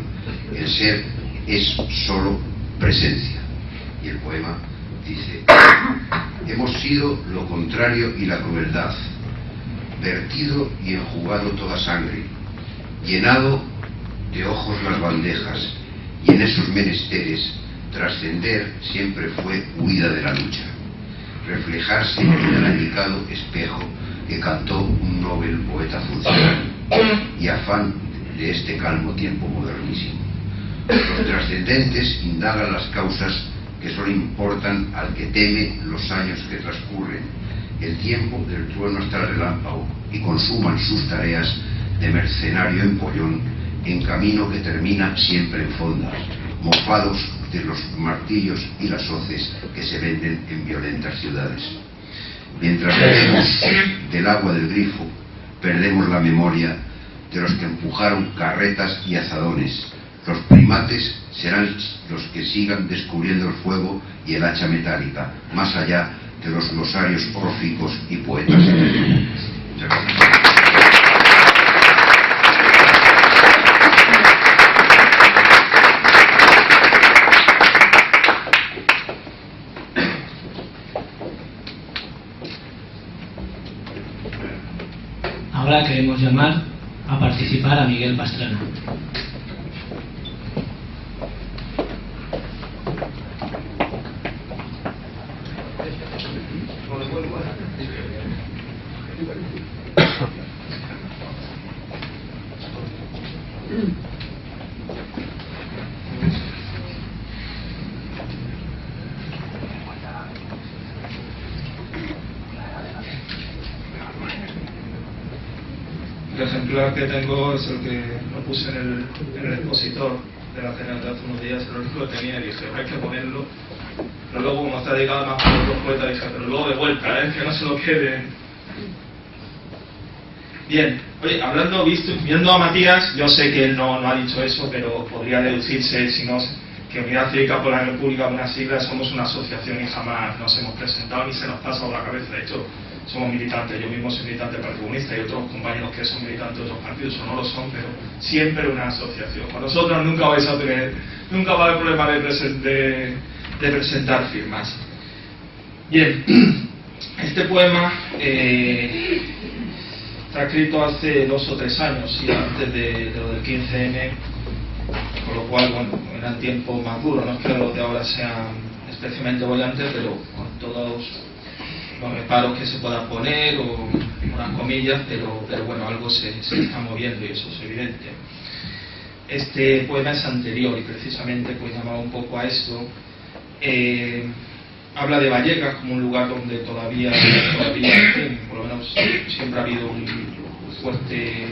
el ser es solo presencia. Y el poema dice: hemos sido lo contrario y la crueldad, vertido y enjugado toda sangre, llenado de ojos las bandejas, y en esos menesteres trascender siempre fue huida de la lucha, reflejarse en el añicado espejo que cantó un noble poeta funcional y afán de este calmo tiempo modernísimo. Los trascendentes indagan las causas que solo importan al que teme los años que transcurren, el tiempo del trueno hasta el relámpago, y consuman sus tareas de mercenario empollón en camino que termina siempre en fondas, mofados de los martillos y las hoces que se venden en violentas ciudades. Mientras bebemos del agua del grifo, perdemos la memoria de los que empujaron carretas y azadones. Los primates serán los que sigan descubriendo el fuego y el hacha metálica, más allá de los glosarios órficos y poetas. Muchas gracias. Ahora queremos llamar a participar a Miguel Pastrana. El ejemplar que tengo es el que lo puse en el expositor de la cena de hace unos días. El único lo tenía y dije, hay que ponerlo. Pero luego, como está dedicado más por otros poetas, dije, pero luego de vuelta, que no se lo queden. Bien, oye, viendo a Matías, yo sé que él no ha dicho eso, pero podría deducirse, si no, que Unidad Cívica por la República, una sigla, somos una asociación y jamás nos hemos presentado ni se nos pasa por la cabeza. De hecho, somos militantes, yo mismo soy militante del Partido Comunista y otros compañeros que son militantes de otros partidos, o no lo son, pero siempre una asociación. Con nosotros nunca vais a tener, nunca va a haber problema de presentar firmas. Bien, este poema está escrito hace 2 o 3 años, y antes de lo del 15M, con lo cual, bueno, eran tiempos más duros. No es que los de ahora sean especialmente bollantes, pero con todos los reparos que se puedan poner o unas comillas, pero bueno, algo se está moviendo y eso es evidente. Este poema es anterior y precisamente pues llamaba un poco a esto. Habla de Vallecas como un lugar donde todavía por lo menos siempre ha habido un fuerte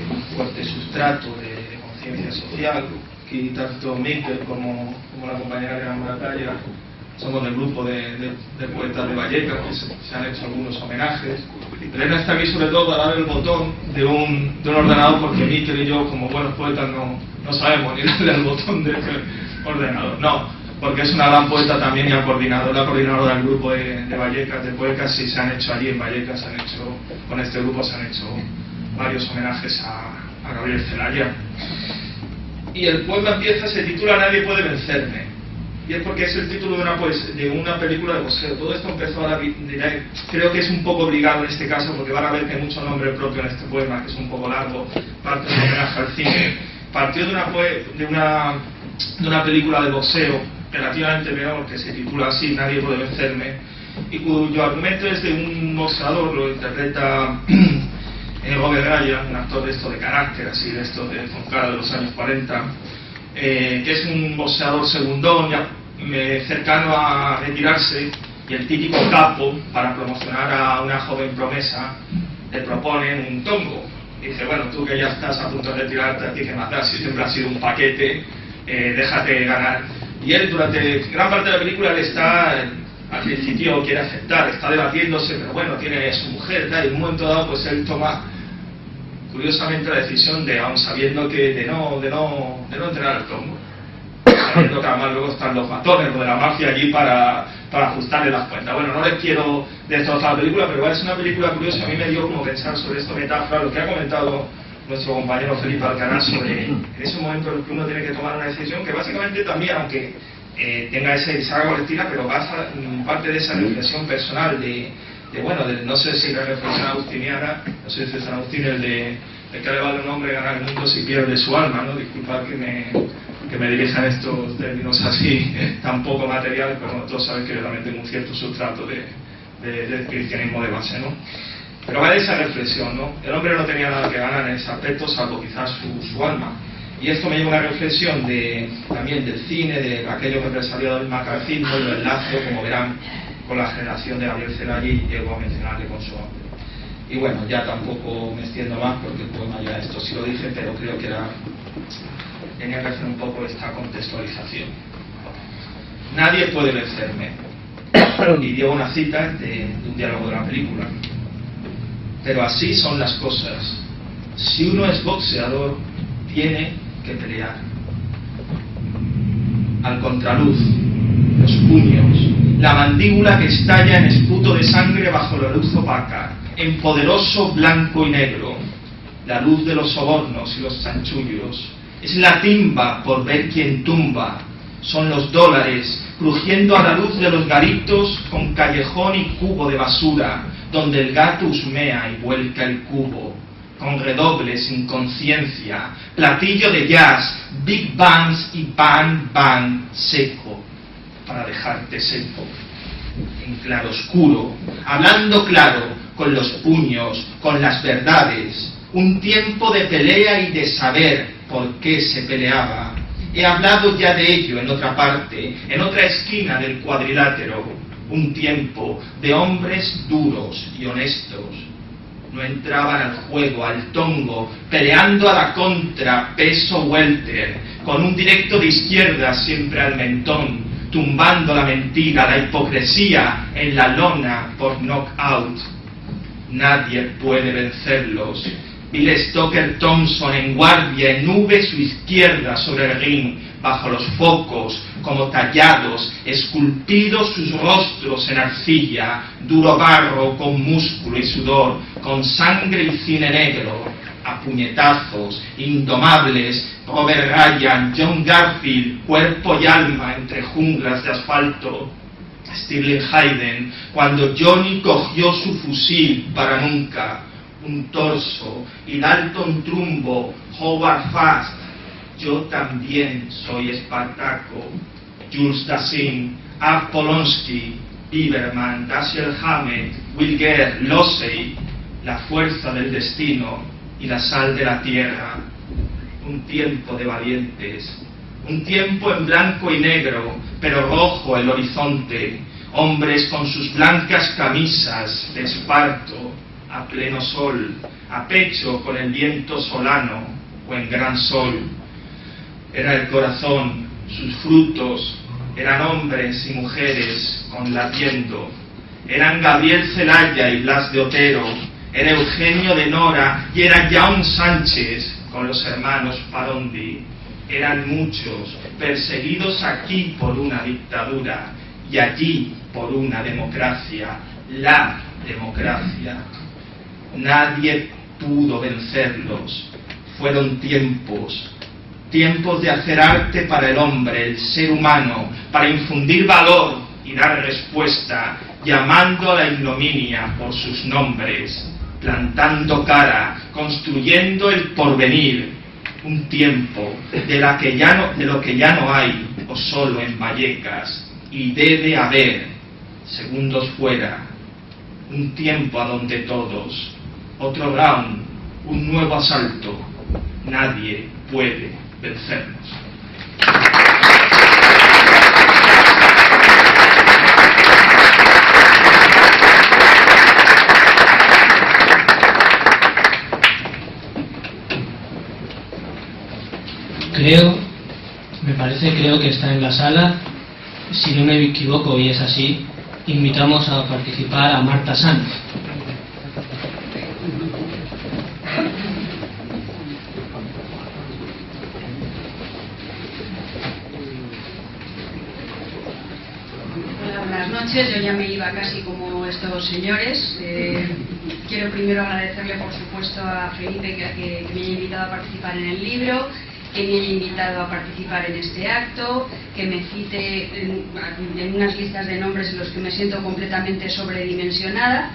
sustrato de conciencia social. Aquí tanto Miquel como la compañera Gran Batalla somos del grupo de poetas de Vallecas, que se han hecho algunos homenajes. Elena está aquí sobre todo para dar el botón de un ordenador, porque Miquel y yo, como buenos poetas, no sabemos ni darle el botón del ordenador. No, porque es una gran poeta también y la coordinadora del grupo de Vallecas, de poetas, y se han hecho allí en Vallecas, con este grupo se han hecho varios homenajes a Gabriel Celaya. Y el poema se titula Nadie puede vencerme. Y es porque es el título de una película de boxeo. Todo esto empezó creo que es un poco obligado en este caso, porque van a ver que hay mucho nombre propio en este poema, que es un poco largo, parte de homenaje al cine. Partió de una película de boxeo relativamente menor, que se titula así, Nadie puede vencerme, y cuyo argumento es de un boxeador, lo interpreta Robert Ryan, un actor de esto de carácter, así de esto de cara de los años 40, que es un boxeador segundón, ya cercano a retirarse, y el típico capo, para promocionar a una joven promesa, le propone un tongo. Dice, bueno, tú que ya estás a punto de retirarte, a ti que matar, si siempre has sido un paquete, déjate ganar. Y él, durante gran parte de la película, él está, al principio quiere aceptar, está debatiéndose, pero bueno, tiene a su mujer, tal, y en un momento dado, pues él toma, curiosamente, la decisión de, aun sabiendo que de no entrenar al tongo, sabiendo que además luego están los matones de la mafia allí para ajustarle las cuentas. Bueno, no les quiero destrozar la película, pero es una película curiosa. A mí me dio como pensar sobre esto metáfora, lo que ha comentado nuestro compañero Felipe Alcaraz, sobre en ese momento en el que uno tiene que tomar una decisión que básicamente también, aunque tenga esa colectiva, pero pasa parte de esa reflexión personal no sé si la reflexión agustiniana, no sé si es San Agustín el de que le vale un hombre ganar el mundo si pierde su alma, ¿no? Disculpad que me dirijan estos términos así tan poco materiales, pero bueno, todos saben que realmente tengo un cierto sustrato del cristianismo de base, ¿no? Pero va de esa reflexión, ¿no? El hombre no tenía nada que ganar en ese aspecto, salvo quizás su alma. Y esto me lleva a una reflexión también del cine, de aquello que salió del macarcismo, y lo enlazo, como verán, con la generación de Gabriel Celaya, y llego a mencionarle con su hombre. Y bueno, ya tampoco me extiendo más, porque el poema ya esto sí lo dije, pero creo que tenía que hacer un poco esta contextualización. Nadie puede vencerme. Y llevo una cita de un diálogo de la película. Pero así son las cosas. Si uno es boxeador, tiene que pelear. Al contraluz, los puños, la mandíbula que estalla en esputo de sangre bajo la luz opaca, en poderoso blanco y negro, la luz de los sobornos y los chanchullos. Es la timba por ver quién tumba, son los dólares crujiendo a la luz de los garitos con callejón y cubo de basura, donde el gato husmea y vuelca el cubo, con redoble sin conciencia, platillo de jazz, big bands y bang seco, para dejarte seco, en claroscuro, hablando claro, con los puños, con las verdades, un tiempo de pelea y de saber por qué se peleaba. He hablado ya de ello en otra parte, en otra esquina del cuadrilátero, un tiempo de hombres duros y honestos. No entraban al juego, al tongo, peleando a la contra, peso welter, con un directo de izquierda siempre al mentón, tumbando la mentira, la hipocresía en la lona por knockout. Nadie puede vencerlos. Bill Stoker Thompson en guardia, en nube su izquierda sobre el ring, bajo los focos, como tallados, esculpidos sus rostros en arcilla, duro barro con músculo y sudor, con sangre y cine negro, a puñetazos, indomables, Robert Ryan, John Garfield, cuerpo y alma entre junglas de asfalto, Sterling Hayden, cuando Johnny cogió su fusil para nunca, un torso, y Dalton Trumbo, Howard Fast, yo también soy Espartaco, Jules Dassin, Art Polonsky, Biberman, Dashiell Hammett, Will Guerre, Losey, la fuerza del destino y la sal de la tierra. un tiempo de valientes, un tiempo en blanco y negro, pero rojo el horizonte, hombres con sus blancas camisas de esparto, a pleno sol, a pecho con el viento solano o en gran sol. Era el corazón, sus frutos, eran hombres y mujeres conlatiendo, eran Gabriel Celaya y Blas de Otero, era Eugenio de Nora y era Jaume Sánchez con los hermanos Parondi. Eran muchos, perseguidos aquí por una dictadura y allí por una democracia, la democracia. Nadie pudo vencerlos. Fueron tiempos de hacer arte para el hombre, el ser humano, para infundir valor y dar respuesta, llamando a la ignominia por sus nombres, plantando cara, construyendo el porvenir. Un tiempo de lo que ya no hay, o solo en Vallecas, y debe haber, segundos fuera, un tiempo a donde todos, otro round, un nuevo asalto, nadie puede vencernos. Creo que está en la sala. Si no me equivoco y es así, invitamos a participar a Marta Sanz. Hola, buenas noches. Yo ya me iba casi como estos señores. Quiero primero agradecerle, por supuesto, a Felipe que me haya invitado a participar en el libro, que me haya invitado a participar en este acto, que me cite en unas listas de nombres en los que me siento completamente sobredimensionada.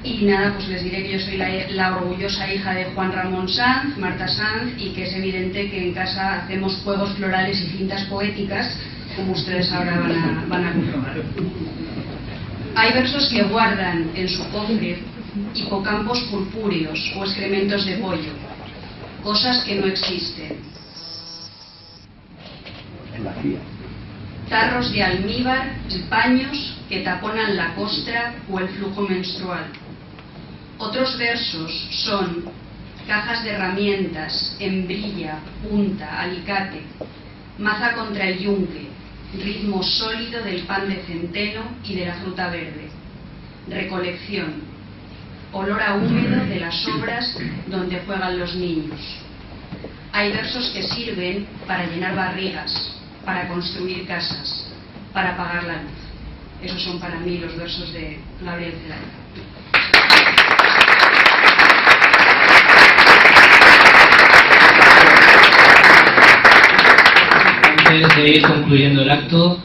Y nada, pues les diré que yo soy la orgullosa hija de Juan Ramón Sanz, Marta Sanz, y que es evidente que en casa hacemos juegos florales y cintas poéticas, como ustedes ahora van a comprobar. Hay versos que guardan en su cofre hipocampos purpúreos o excrementos de pollo, cosas que no existen. Tarros de almíbar y paños que taponan la costra o el flujo menstrual. Otros versos son cajas de herramientas, hembrilla, punta, alicate, maza contra el yunque, ritmo sólido del pan de centeno y de la fruta verde, recolección, olor a húmedo de las obras donde juegan los niños. Hay versos que sirven para llenar barrigas, para construir casas, para apagar la luz. Esos son para mí los versos de Gabriel Celaya. Antes de ir concluyendo el acto,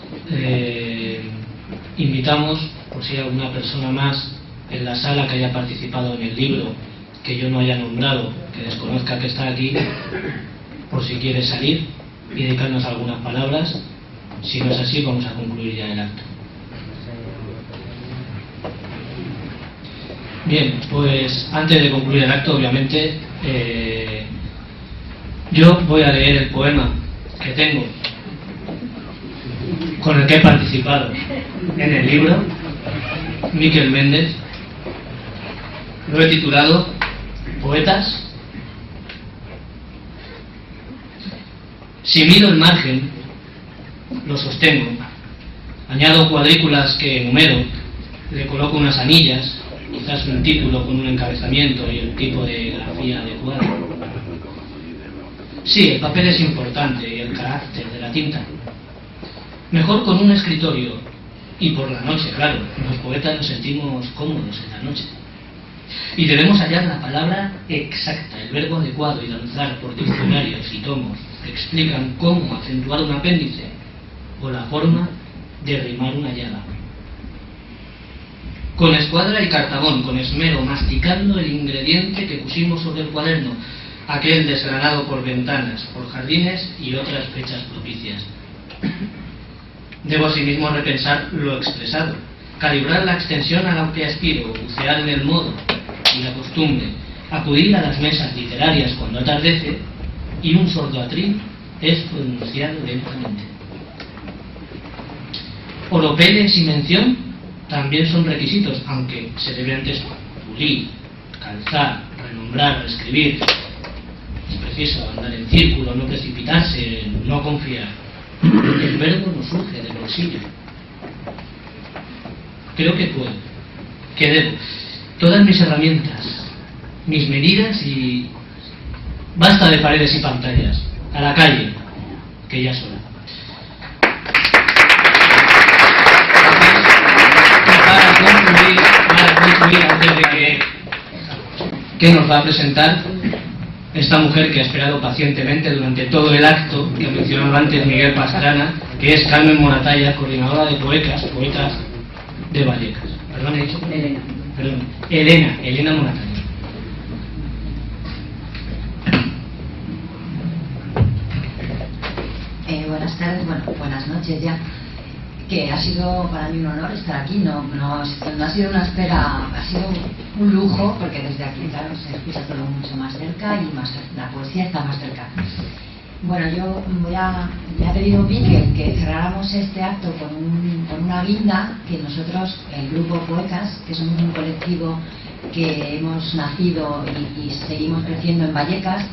invitamos, por si hay alguna persona más en la sala que haya participado en el libro que yo no haya nombrado, que desconozca que está aquí, por si quiere salir y dedicarnos algunas palabras. Si no es así, vamos a concluir ya el acto. Bien, pues antes de concluir el acto, obviamente, yo voy a leer el poema que tengo, con el que he participado en el libro, Miquel Méndez. Lo he titulado Poetas. Si mido el margen, lo sostengo, añado cuadrículas que enumero, le coloco unas anillas, quizás un título con un encabezamiento y el tipo de grafía adecuada. Sí, el papel es importante y el carácter de la tinta. Mejor con un escritorio y por la noche, claro, los poetas nos sentimos cómodos en la noche. Y debemos hallar la palabra exacta, el verbo adecuado y lanzar por diccionarios y tomos que explican cómo acentuar un apéndice o la forma de rimar una llaga. Con escuadra y cartabón, con esmero, masticando el ingrediente que pusimos sobre el cuaderno, aquel desgranado por ventanas, por jardines y otras fechas propicias. Debo asimismo repensar lo expresado, calibrar la extensión a la que aspiro, bucear en el modo y la costumbre, acudir a las mesas literarias cuando atardece y un sordo atril es pronunciado lentamente. Oropeles y mención también son requisitos, aunque se debe antes pulir, calzar, renombrar, reescribir. Es preciso andar en círculo, no precipitarse, no confiar. El verbo no surge del bolsillo. Creo que puedo, que debo. Todas mis herramientas, mis medidas y... basta de paredes y pantallas. A la calle, que ya es hora. Para concluir, antes de que nos va a presentar esta mujer que ha esperado pacientemente durante todo el acto, que mencionaba antes Miguel Pastrana, que es Carmen Moratalla, coordinadora de poetas de Vallecas. ¿Perdón, he dicho? Elena. Perdón. Elena Moratalla. Buenas tardes, bueno, buenas noches ya. Que ha sido para mí un honor estar aquí, no ha sido una espera, ha sido un lujo, porque desde aquí, claro, se escucha todo mucho más cerca y la poesía está más cerca. Bueno, yo me ha pedido Miquel que cerráramos este acto con una guinda que nosotros, el grupo Poetas, que somos un colectivo que hemos nacido y seguimos creciendo en Vallecas,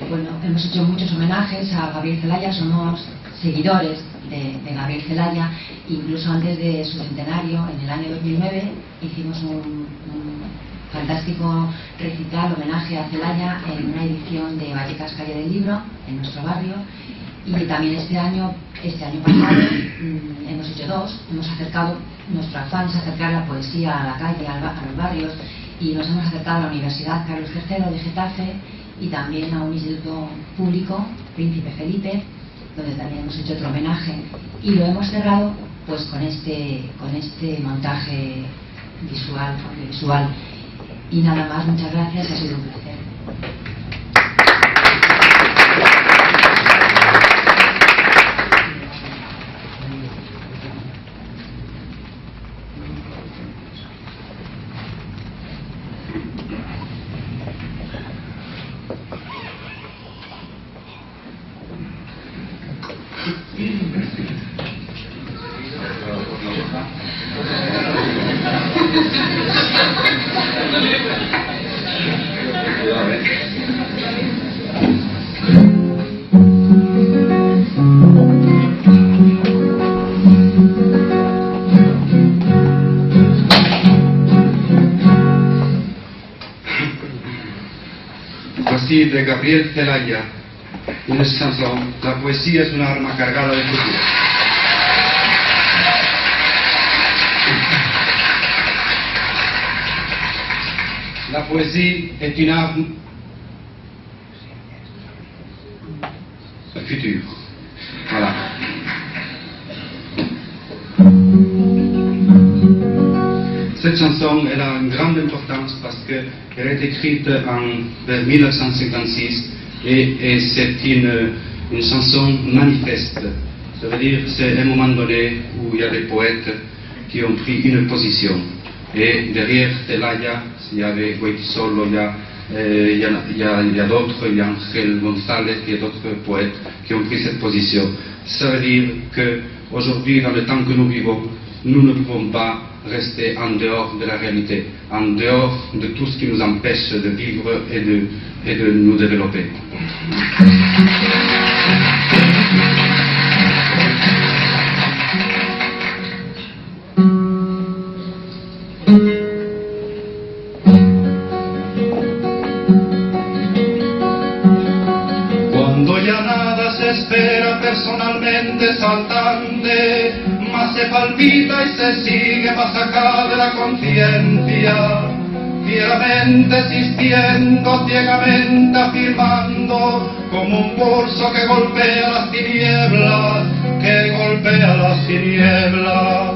bueno, hemos hecho muchos homenajes a Gabriel Celaya, somos seguidores de Gabriel Celaya. Incluso antes de su centenario, en el año 2009, hicimos un fantástico recital, homenaje a Celaya en una edición de Vallecas Calle del Libro, en nuestro barrio. Y también este año pasado hemos hecho dos, hemos acercado, nuestro afán es acercar la poesía a la calle, a los barrios, y nos hemos acercado a la Universidad Carlos III de Getafe y también a un instituto público, Príncipe Felipe, donde también hemos hecho otro homenaje, y lo hemos cerrado pues con este montaje visual. Y nada más, muchas gracias, ha sido un placer. Voici de Gabriel Celaya, une chanson. La poesía es una arma cargada de futuro. La poésie est une arme. Le futur. Voilà. Cette chanson, elle a une grande importance parce qu'elle est écrite vers 1956 et c'est une chanson manifeste. Ça veut dire que c'est un moment donné où il y a des poètes qui ont pris une position. Et derrière Celaya, il y avait Guaitizolo, il y a d'autres, il y a Ángel González, il y a d'autres poètes qui ont pris cette position. Ça veut dire qu'aujourd'hui, dans le temps que nous vivons, nous ne pouvons pas rester en dehors de la réalité, en dehors de tout ce qui nous empêche de vivre et de nous développer. Cuando ya nada se espera personalmente saltante, más se palpita y se sigue más acá de la conciencia, fieramente existiendo, ciegamente afirmando, como un pulso que golpea las tinieblas, que golpea las tinieblas.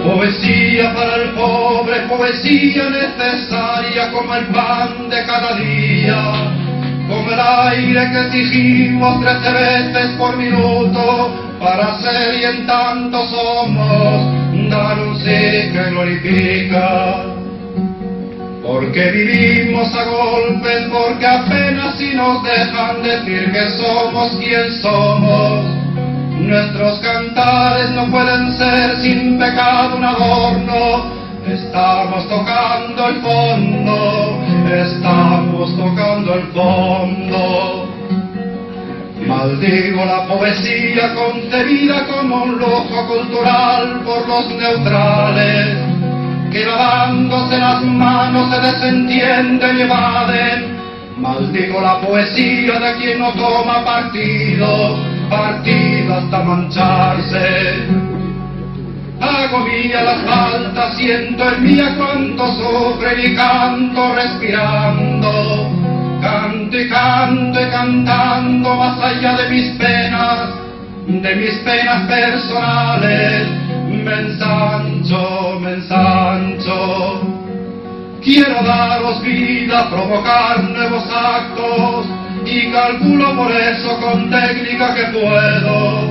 Poesía para el pobre, poesía necesaria como el pan de cada día, como el aire que exigimos 13 veces por minuto para ser y en tanto somos, dar un sí que glorifica. Porque vivimos a golpes, porque apenas si nos dejan decir que somos quien somos. Nuestros cantares no pueden ser sin pecado un adorno. Estamos tocando el fondo, estamos tocando el fondo. Maldigo la poesía concebida como un lujo cultural por los neutrales, que lavándose las manos se desentienden y evaden. Maldigo la poesía de quien no toma partido hasta mancharse. Hago mía las faltas, siento en mía cuánto sufre y canto respirando. Canto y canto y cantando más allá de mis penas personales. Me ensancho, me ensancho. Quiero daros vida, provocar nuevos actos, y calculo por eso con técnica que puedo.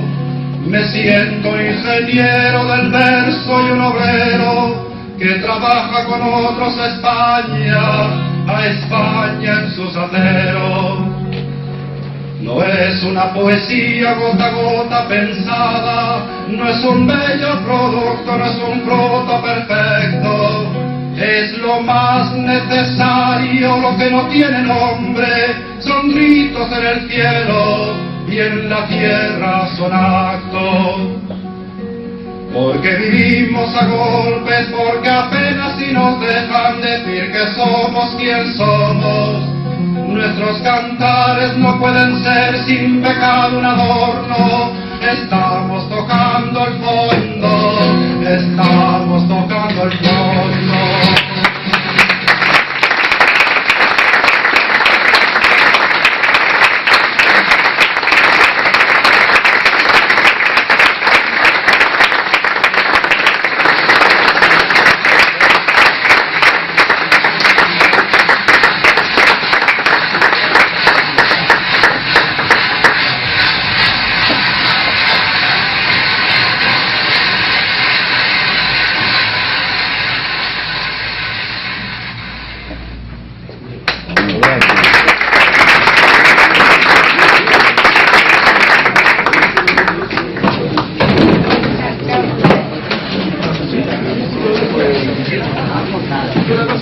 Me siento ingeniero del verso y un obrero que trabaja con otros a España en sus aceros. No es una poesía gota a gota pensada, no es un bello producto, no es un fruto perfecto. Es lo más necesario, lo que no tiene nombre, son gritos en el cielo y en la tierra son actos. Porque vivimos a golpes, porque apenas si nos dejan decir que somos quien somos. Nuestros cantares no pueden ser sin pecado un adorno. Estamos tocando el fondo, estamos tocando el fondo. Era